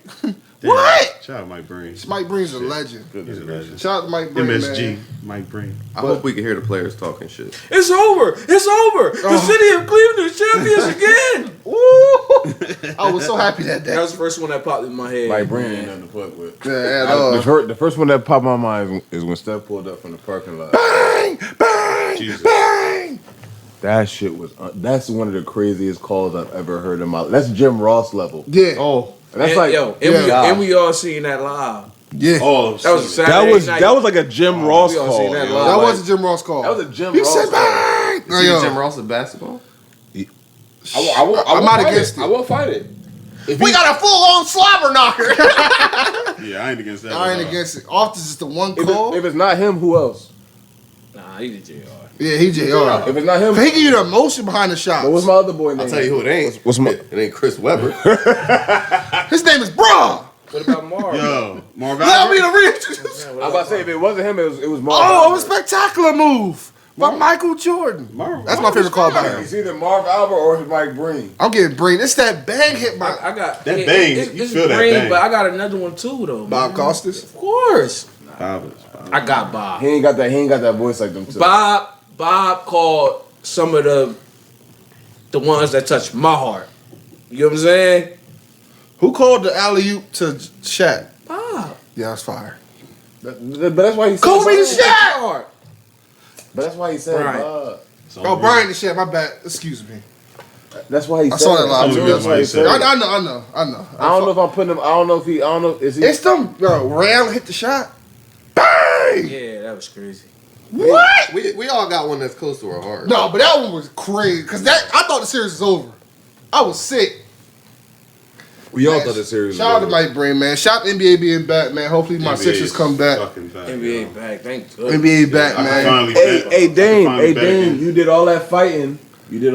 What?
Shout out Mike Breen.
Mike Breen's a legend.
He's a legend.
Shout out to Mike Breen,
MSG.
man.
Mike Breen.
I hope we can hear the players talking shit.
It's over. It's over. The city of Cleveland is champions again.
Woo! I was so happy that day.
That was the first one that popped in my head.
Mike Breen ain't nothing to fuck with.
Yeah, at all.
The first one that popped in my mind is when Steph pulled up from the parking lot.
Bang! Bang!
Jesus.
Bang!
That shit was. That's one of the craziest calls I've ever heard in my life. That's Jim Ross level.
Yeah.
Oh,
That's
And,
like
and we all seen that live.
Yeah.
Oh,
That was a
shit.
Saturday night.
that was like a Jim Ross
we all
call.
seen that
yo.
live.
That
like-
was a Jim Ross call.
That was a Jim
He
Ross
said
call.
bang!
you see Jim Ross of basketball?
I'm not against it.
I won't fight it.
We got a full-on slobber knocker.
Yeah, I ain't against that.
I ain't against it. Often it's just the one call.
If it's not him, who else?
Nah, he did JR.
Yeah, he JR.
If it's not him,
He give you the emotion behind the shot.
but what's my other boy name?
I'll tell you who it ain't.
What's my?
It ain't Chris Webber.
His name is Braun.
What about Marv?
Yo, Marv
Allow me
Albert.
to reintroduce.
I was about to say if it wasn't him, it was Marv.
Oh, a spectacular move by Michael Jordan. That's my favorite call by him.
It's either Marv Albert or it's Mike Breen.
I'm getting Breen. It's that bang hit by
I got
That bang, you
It's
feel that
Breen,
bang.
but I got another one too though.
Bob
man.
Costas.
Of course,
Albert.
I got Bob.
He ain't got that voice like them two.
Bob called some of the ones that touched my heart. You know what I'm saying?
Who called the alley-oop to Shaq?
Bob.
Yeah, that's fire.
But that's why he said
Kobe to
Bob.
Shaq.
But that's why he said
Right.
Bob.
Oh, Brian to Shaq. My bad. Excuse me.
That's why he
I
said
saw that
it.
live.
I know that's why he said it.
I know.
I don't know if I'm putting him. I don't know. Is he?
It's them. Bro, Ram hit the shot. Bang!
Yeah, that was crazy.
What?
We all got one that's close to our heart.
No, but that one was crazy. Because I thought the series was over. I was sick.
We all
Man,
thought the series.
Shout out to Mike Breen, man. Shout out to NBA being back, man. Hopefully my
NBA
Sixers
is
come back.
fucking back,
NBA
yo.
back, thank goodness.
NBA back,
I can
man.
finally
Hey,
bet.
hey,
I can
Dame,
finally
hey,
bet
Dame,
again.
you did all that fighting.
Get in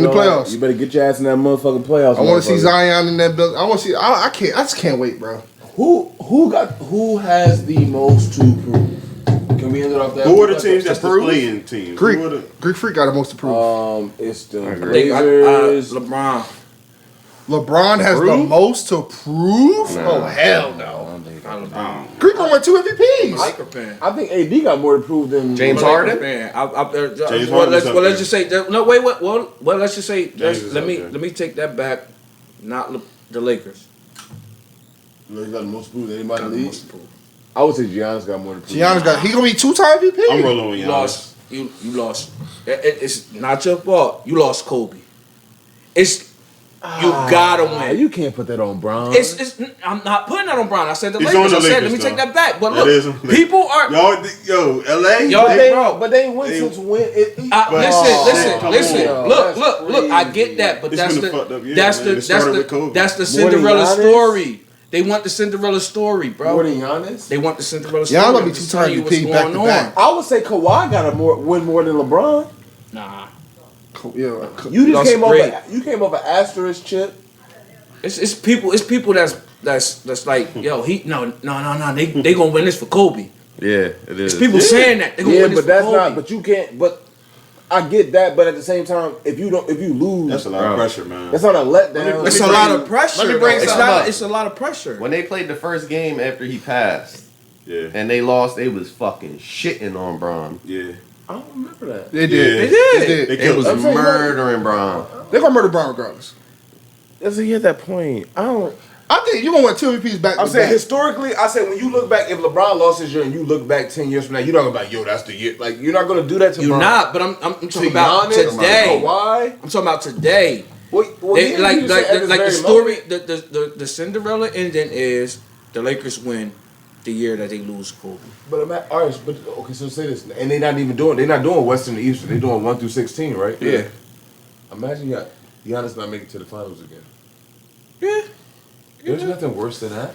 the playoffs.
You better get your ass in that motherfucking playoffs.
I want to see
motherfucker.
Zion in that building. I want to see. I just can't wait, bro.
Who has the most to prove? Can Can we end it off that?
Who are the teams that's the playing teams?
Greek.
Who are the,
Greek Freak got the most to prove.
It's the
Lakers.
Lakers.
LeBron.
LeBron has the most to prove? Oh, hell no. Greek gonna win 2 MVPs.
Laker fan.
I think AD got more to prove than
James
Laker
Harden.
fan.
James
Well,
Harden's up
let's
there.
just say no. Wait. Well, let's just say.
James is
Let
up
me
there.
let me take that back. Not the Lakers.
You got the most to prove than anybody in the league. I would say Giannis got more to prove.
Giannis got, he gonna be 2-time MVP.
I'm rolling with
You
Giannis.
lost. You lost. It's not your fault. You lost Kobe. It's you gotta win.
You can't put that on Bron.
I'm not putting that on Brown. I said the
It's
Lakers.
on the
I said let
Lakers,
me take
though.
that back. But
It is on
look,
the Lakers.
people are.
Yo, LA.
Y'all,
But they ain't win
They-
since when?
Come
Listen.
on.
Look. I get that, but
It's
that's
been a
the
fucked up year,
that's
man.
the
It
that's
started with
the
Kobe.
that's the
More than
Cinderella
Giannis?
story. They want the Cinderella story, bro.
More than Giannis?
They want the Cinderella story.
Y'all gonna be
I'm just
2-time
telling you what's
MVP back
going
to
on.
back.
I would say Kawhi got win more than LeBron.
Nah,
Yeah.
You just
That's
came
great.
off an asterisk chip.
it's people that's like yo no they gonna win this for Kobe.
Yeah, it is.
It's people saying that they gonna
Yeah,
win this
but
for
that's
Kobe.
not. But you can't. But I get that. But at the same time, if you lose,
That's a lot of pressure, man.
that's not a letdown.
It's a lot of pressure.
let me bring
though.
something up.
It's a lot of pressure.
When they played the first game after he passed
Yeah.
and they lost, they was fucking shitting on Bron.
Yeah.
I don't remember that.
They did.
Yeah.
They did.
They
They
killed
was
him.
saying,
murdering Bron.
They're gonna murder Brown regardless.
Doesn't he at that point? I don't.
I think you gonna win 2 MVPs back
I'm
to
saying
back.
historically, I said when you look back, if LeBron lost his year and you look back 10 years from now, you're not gonna be like, yo, that's the year. Like you're not gonna do that to
You're
Bron.
not, but I'm talking about
Giannis,
today.
Kawhi.
I'm talking about today.
Well,
They,
yeah,
like
you said at this
the
very
story,
moment.
the Cinderella ending is the Lakers win the year that they lose Kobe.
But all right, but okay, so say this, and they're not doing Western and Eastern. They're doing 1 through 16, right?
Yeah.
Imagine Giannis not making it to the finals again.
Yeah.
There's nothing worse than that.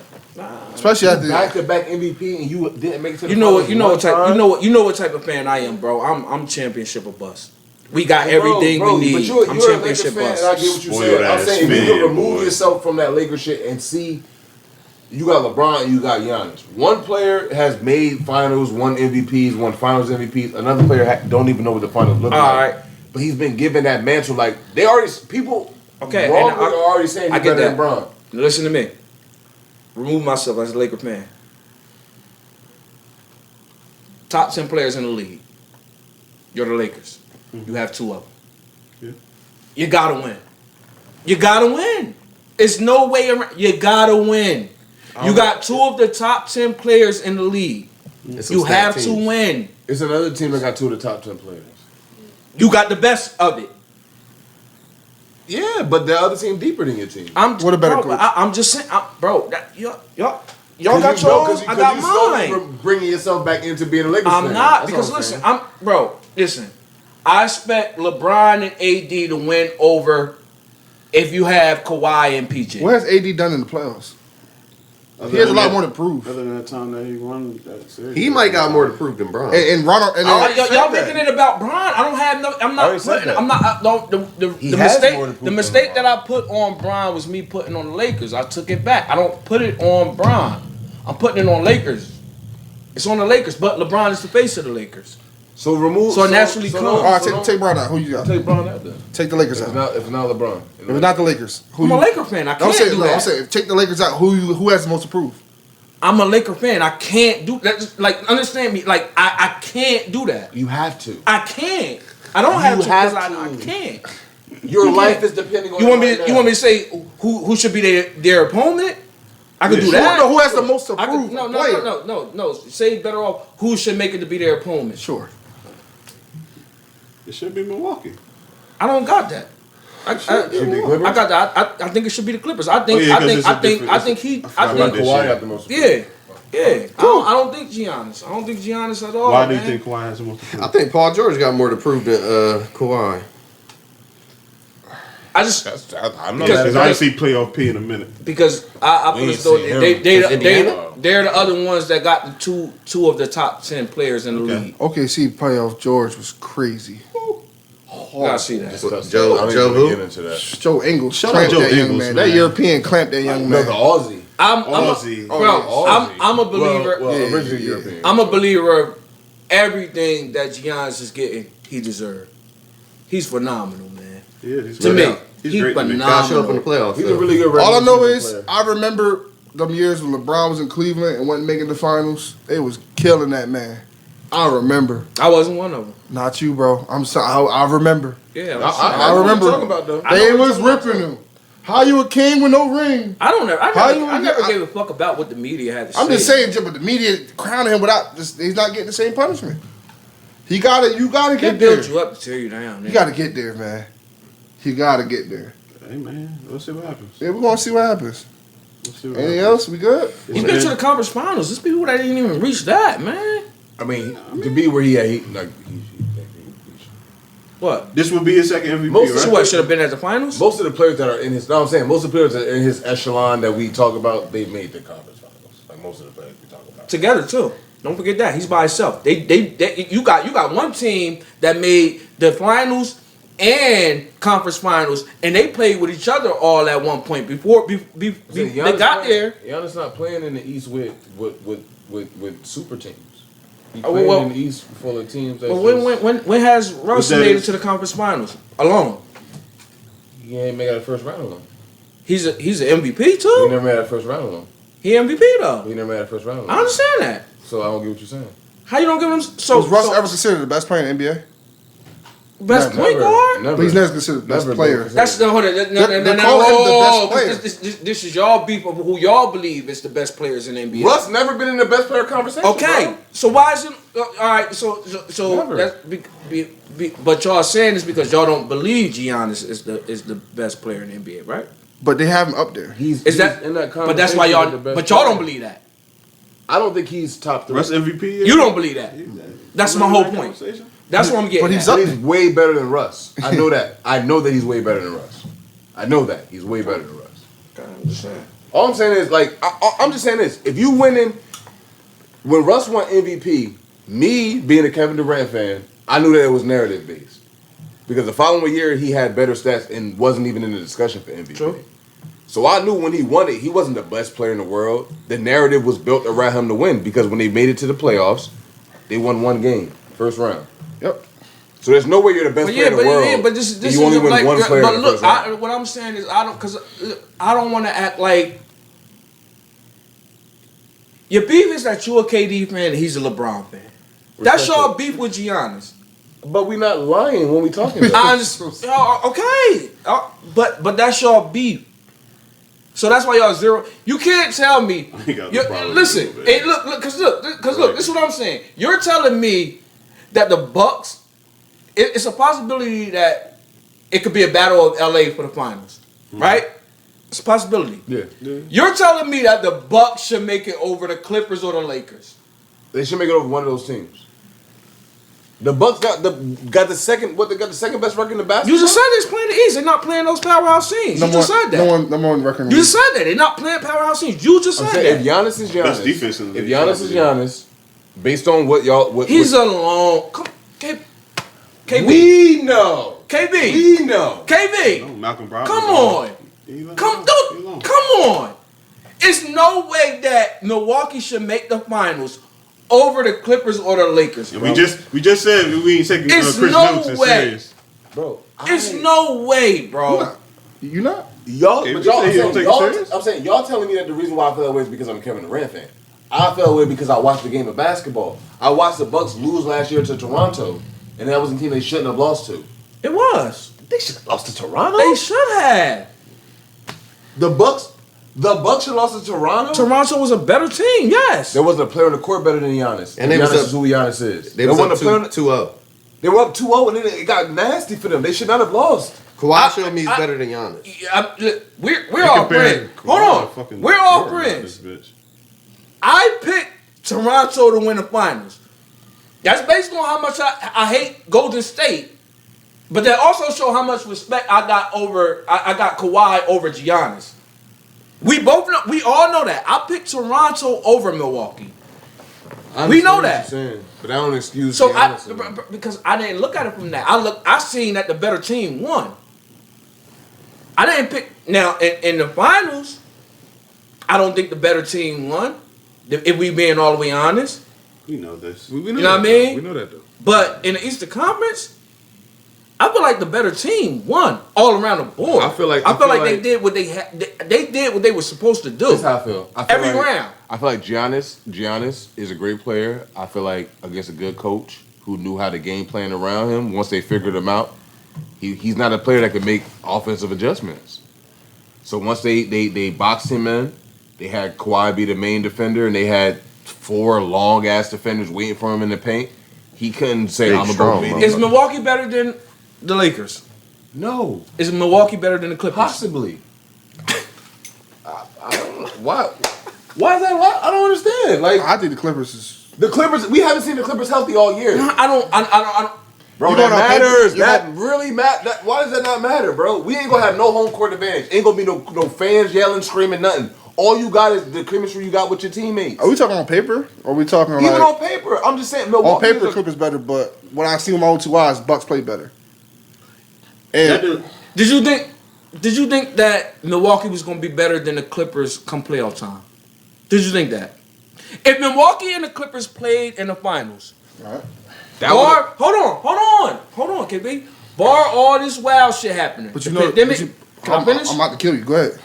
Especially after
Back-to-back MVP and you didn't make it to the
You know what?
finals
You know
one
what type?
time?
You know what type of fan I am, bro. I'm championship or bust. We got
Bro,
everything
bro,
we need.
But you're
I'm
a Lakers
championship
fan,
bust.
and I get what you're
Spoiled
saying. I'm
ass
saying if you
fan,
can remove
boy.
yourself from that Lakers shit and see, you got LeBron and you got Giannis. One player has made finals, won MVPs, won finals MVPs. Another player don't even know what the finals look
All
like.
right.
But he's been given that mantle. Like they already, people
Okay, and
wrongly
I-
are already saying
I
he's
get
better
that.
than Bron.
Listen to me. Remove myself as a Laker fan. Top 10 players in the league. You're the Lakers. You have 2 of them.
Yeah.
You gotta win. You gotta win. It's no way around. You gotta win. You got 2 of the top 10 players in the league.
It's some
You
stacked
have to
teams.
win.
It's another team that got 2 of the top 10 players.
You got the best of it.
Yeah, but the other team deeper than your team.
What a better
bro,
coach.
I'm just saying, y'all got yours. I got mine.
You're bringing yourself back into being a Lakers fan.
I'm not
That's
because
all I'm
listen,
saying.
listen. I expect LeBron and AD to win over if you have Kawhi and PG.
What has AD done in the playoffs? He has a lot more to prove.
Other than that time that he won that series.
He might got more to prove than Bron.
And Ronald and
Y'all making it about Bron. I don't have no. I'm not
already said
putting.
that.
I'm not. The
He has more to
mistake.
prove
The
than
mistake
Bron.
that I put on Bron was me putting on the Lakers. I took it back. I don't put it on Bron. I'm putting it on Lakers. It's on the Lakers, but LeBron is the face of the Lakers.
So remove.
So it naturally comes.
all right,
don't-
take Brown out. Who you got?
Take Bron out then.
Take the Lakers
If
out.
it's not LeBron.
If it's not the Lakers, who
I'm a
you?
Laker fan. I can't do that.
I'm saying take the Lakers out. Who has the most to prove?
I'm a Laker fan. I can't do that. Like, understand me. Like, I can't do that.
You have to.
I can't. I don't have to
have
because
to.
I can't.
Your
You
life
can't.
is depending on.
You want me?
it right
You want me
now.
to say who should be their opponent? I could do
Yeah,
that.
No, who has the most to
I
prove?
could,
player?
no. Say better off who should make it to be their opponent.
Sure.
It should be Milwaukee.
I don't got that. I
Should be Clippers?
got that. I think it should be the Clippers. I think.
Oh, yeah,
I
'cause
think.
it's a
I think.
different-
I think he.
I
I
forgot
think.
about this
Kawhi
shit.
got the most.
Yeah. Yeah. I don't think Giannis. I don't think Giannis at all.
Why do you
man.
think Kawhi has the most?
I think Paul George got more to prove than Kawhi.
I just
I'm not.
Because I see playoff P in a minute.
because I
We
put
ain't
it though
seen him.
they're the other ones that got the two of the top 10 players in the league.
OKC playoff George was crazy.
You gotta see that.
Joe who?
Get into that.
Joe Ingles
Shout
clamped
out Joe
that young
Ingles,
man.
man.
That European clamped that young
No,
man.
the Aussie.
I'm
Aussie.
a, bro.
Aussie.
I'm a believer.
Well,
Yeah,
originally European.
I'm a believer everything that Giannis is getting, he deserved. He's phenomenal, man.
Yeah, he's
To me,
he's great to me.
Gotta show up in the
phenomenal.
playoffs.
He's a
though.
really good.
All I know
regular
is
season
I remember them years when LeBron was in Cleveland and wasn't making the finals. They was killing that man. I remember.
I wasn't one of them.
Not you, bro. I'm sorry. I remember.
Yeah,
I
know what
remember.
you're talking about, though.
I know
They
what
was
you're talking
ripping him. How you a king with no ring?
I never gave a fuck about what the media had to say.
I'm just saying, but the media crowning him without just he's not getting the same punishment. You gotta
They
get there.
build you up to tear you down.
You gotta get there, man. You gotta get there.
Hey man, we'll see what happens.
Yeah, we're gonna see what happens.
We'll see what
Anything
happens.
else? We good?
He's been to the conference finals. There's people that didn't even reach that, man.
I mean, to be where he at, he
What?
This would be his second MVP,
Most of
So
right?
what, should have been at the finals?
most of the players that are in his. No, I'm saying most of the players that are in his echelon that we talk about, they made the conference finals. Like most of the players we talk about.
Together too. Don't forget that he's by himself. You got one team that made the finals and conference finals, and they played with each other all at one point before they got there.
Giannis not playing in the East with super teams. He
Oh,
playing
well-
in the East full of teams. That's
But when has Russ
that
made it
is-
to the conference finals alone?
he ain't made it out of the first round alone.
He's an MVP
He
too.
never made it out of the first round alone.
He MVP though.
He never made it out of the first round alone.
I understand that.
So I don't get what you're saying.
How you don't give him so
Was Russ
so-
ever considered the best player in the NBA?
best
Never,
point guard?
Never.
But he's never considered the best
Never
player.
been
That's the hold on.
They're calling him the best player.
This is y'all beef of who y'all believe is the best players in the NBA.
Russ never been in the best player conversation.
Okay,
bro.
so why is it all right? So
Never.
that's but y'all saying this because y'all don't believe Giannis is the best player in the NBA, right?
But they have him up there.
Is that
in that
But that's why
conversation
y'all.
with the best
But y'all
player.
don't believe that.
I don't think he's top three.
Russ MVP.
You don't believe that. That's my whole point. That's what I'm getting.
But he's
at.
up
He's way better than Russ. I know that. I know that he's way better than Russ. I know that he's way better than Russ.
I'm just saying.
All I'm saying is, like, I'm just saying this: if you winning, when Russ won MVP, me being a Kevin Durant fan, I knew that it was narrative based because the following year he had better stats and wasn't even in the discussion for MVP.
True.
So I knew when he won it, he wasn't the best player in the world. The narrative was built around him to win because when they made it to the playoffs, they won one game, first round.
Yep.
So there's no way you're the best player in the world.
but this
and
is
you only win
like,
one player
but
in the
look,
first round.
what I'm saying is I don't want to act like your beef is that you a KD fan and he's a LeBron fan. That's y'all beef with Giannis.
But we not lying when we talking about
I
it.
understand. Okay, but that's y'all beef. So that's why y'all zero. You can't tell me. Listen, hey, look, cause look, this is what I'm saying. You're telling me that the Bucks, it's a possibility that it could be a battle of LA for the finals, right? It's a possibility.
Yeah.
You're telling me that the Bucks should make it over the Clippers or the Lakers.
They should make it over one of those teams. The Bucks got the second best record in the basketball.
You just said it's playing the East. They're not playing those powerhouse teams. You just said that.
Number one record.
You just said that. They're not playing powerhouse teams. You just
I'm
said
saying
that.
if Giannis is Giannis,
Best defense in the
if
league,
Giannis is
probably.
Giannis, based on what y'all,
He's alone. Come, KB.
we know,
KB.
we know.
KB.
Malcolm Brogdon.
Come on. Come on. It's no way that Milwaukee should make the finals over the Clippers or the Lakers.
And
Bro.
we just said we ain't taking
It's
Chris
no
Middleton
way.
serious.
Bro,
It's no way, bro.
You not?
y'all,
Okay,
but
you
y'all,
say
I'm
you don't
saying,
take it
y'all,
serious?
I'm saying y'all telling me that the reason why I feel that way is because I'm a Kevin Durant fan. I fell away because I watched the game of basketball. I watched the Bucks lose last year to Toronto, and that was a team they shouldn't have lost to.
It was.
They should have lost to Toronto.
They should have.
The Bucks should have lost to Toronto.
Toronto was a better team, yes.
There wasn't a player on the court better than Giannis.
And they
Giannis
was up-
is who Giannis is.
They was up 2-0.
They were up 2-0 and then it got nasty for them. They should not have lost.
Kawhi showed me he's better than Giannis.
We're all friends. Hold on. We're all friends. I picked Toronto to win the finals. That's based on how much I hate Golden State. But that also show how much respect I got Kawhi over Giannis. We all know that. I picked Toronto over Milwaukee. We know that.
But I don't excuse
So
Giannis.
because I didn't look at it from that. I seen that the better team won. I didn't pick now in the finals. I don't think the better team won. If we being all the way honest,
You know this.
We know
You know
that,
what I mean?
though. We know that though.
But in the Eastern Conference, I feel like the better team won all around the board.
I feel like
they did what they had. They did what they were supposed to do.
That's how I feel.
Every round.
I feel like Giannis is a great player. I feel like against a good coach who knew how to game plan around him, once they figured him out, he's not a player that can make offensive adjustments. So once they boxed him in, they had Kawhi be the main defender, and they had 4 long-ass defenders waiting for him in the paint. He couldn't say,
Big
I'm going
strong,
to go
bro.
beat
Is
him.
Milwaukee better than the Lakers?
No.
Is Milwaukee better than the Clippers?
Possibly. I don't know. Why? Why is that? I don't understand. Like,
I think the Clippers is.
the Clippers, we haven't seen the Clippers healthy all year.
I don't.
Bro,
You
that
going on paper?
matters.
You
That really matters. Why does that not matter, bro? We ain't gonna have no home court advantage. Ain't gonna be no fans yelling, screaming, nothing. All you got is the chemistry you got with your teammates.
Are we talking on paper? Or are we talking
Even
like
on paper, I'm just saying.
on
Milwaukee
paper?
is a-
Clippers better, but when I see with my own 2 eyes, Bucks play better.
That
And
dude,
Did you think that Milwaukee was going to be better than the Clippers come playoff time? Did you think that? If Milwaukee and the Clippers played in the finals, hold on, KB. Bar all this wild shit happening.
but you
The
know,
pandemic.
but you-
Can I finish?
I'm about to kill you. Go ahead.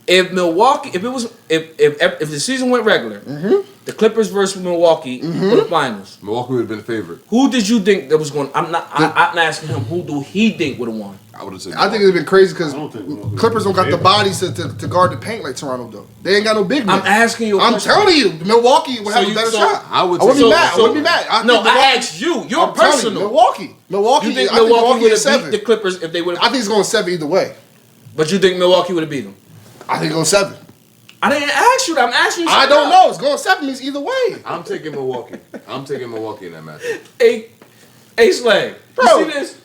If Milwaukee, if the season went regular, the Clippers versus Milwaukee for the finals,
Milwaukee would have been the favorite.
who did you think that was going? I'm not asking him. Who do he think would have won?
I would have said.
I think it'd been crazy because
I don't think Milwaukee
Clippers don't got the
favorite.
bodies to guard the paint like Toronto do. They ain't got no big men.
I'm asking you. a
I'm
question.
telling you, Milwaukee will have a better shot.
I would
I wouldn't
say-
be mad. I
so-
wouldn't be mad. I
No,
think
I
Milwaukee-
asked you. You're
I'm telling you,
personal.
Milwaukee.
You think
I think
Milwaukee would
is
have beat
7.
the Clippers if they would
I
have?
think it's going 7 either way.
But you think Milwaukee would have beat them?
I think it's going 7.
I didn't ask you that. I'm asking you.
I
something
don't
else.
know. It's going 7 means either way.
I'm taking Milwaukee. I'm taking Milwaukee in that match.
A Slag.
Bro.
You see this?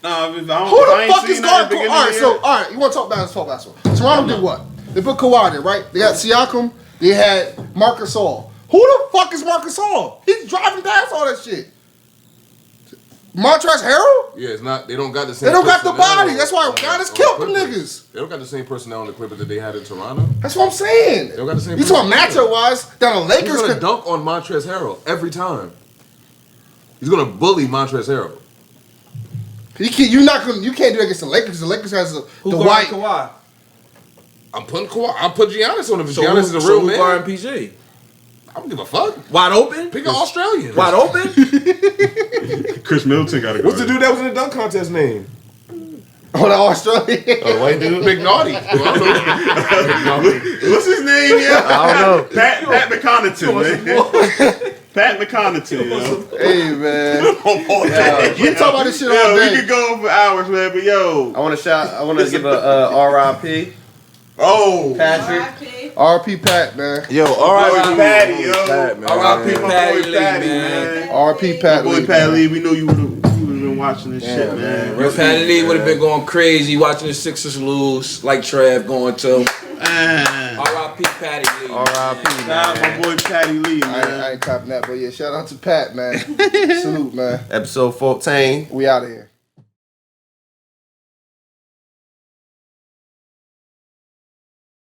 nah, if I
Who
don't,
the fuck is guarding? All right, so you want to talk basketball? Toronto did what? They put Kawhi there, right? They got Siakam. They had Marcus Gasol. Who the fuck is Marcus Gasol? He's driving past all that shit. Montrezl Harrell?
Yeah, it's not. They don't got the same.
They don't got the
personnel
body. That's why
on the-
Giannis
on the
killed them
Clippers.
niggas.
They don't got the same personnel on the Clippers that they had in Toronto.
That's what I'm saying.
They don't got the same
You talking
personnel.
matchup wise? Down the
He's
Lakers
gonna
could.
dunk on Montrezl Harrell every time. He's gonna bully Montrezl Harrell.
You can't do that against the Lakers. The Lakers has the
Who
white.
Kawhi?
I'm putting Kawhi. I'm putting Giannis on him.
So
Giannis is a real man.
guarding PG?
I don't give a fuck.
Wide open?
Pick an Australian.
Wide open?
Chris Middleton got to go.
What's the dude that was in the dunk contest name?
Oh, the Australian.
Oh, white dude?
Big naughty.
What's his name? Yeah,
I don't know.
Pat McConnaughton, man. Pat McConnaughton, yo.
Hey, man.
We
We talk about this shit all
Yo, we
day.
could go on for hours, man. But yo,
I want to give a RIP.
oh,
Patrick.
RP Pat, man.
Yo,
R.I.P. Patty, yo.
Pat, man.
R.I.P.
My
Patty
boy
Lee,
Patty,
man.
RP Pat.
My boy
Lee,
Pat
man.
Lee, we know you would have been watching this shit, man.
Real Patty Lee would have been going crazy watching the Sixers lose, like Trev going to.
Man.
R.I.P. Patty Lee.
R.I.P.
Shout out my boy Patty Lee,
I
man.
ain't tapping that, but yeah, shout out to Pat, man. Salute, man.
Episode 14.
We out of here.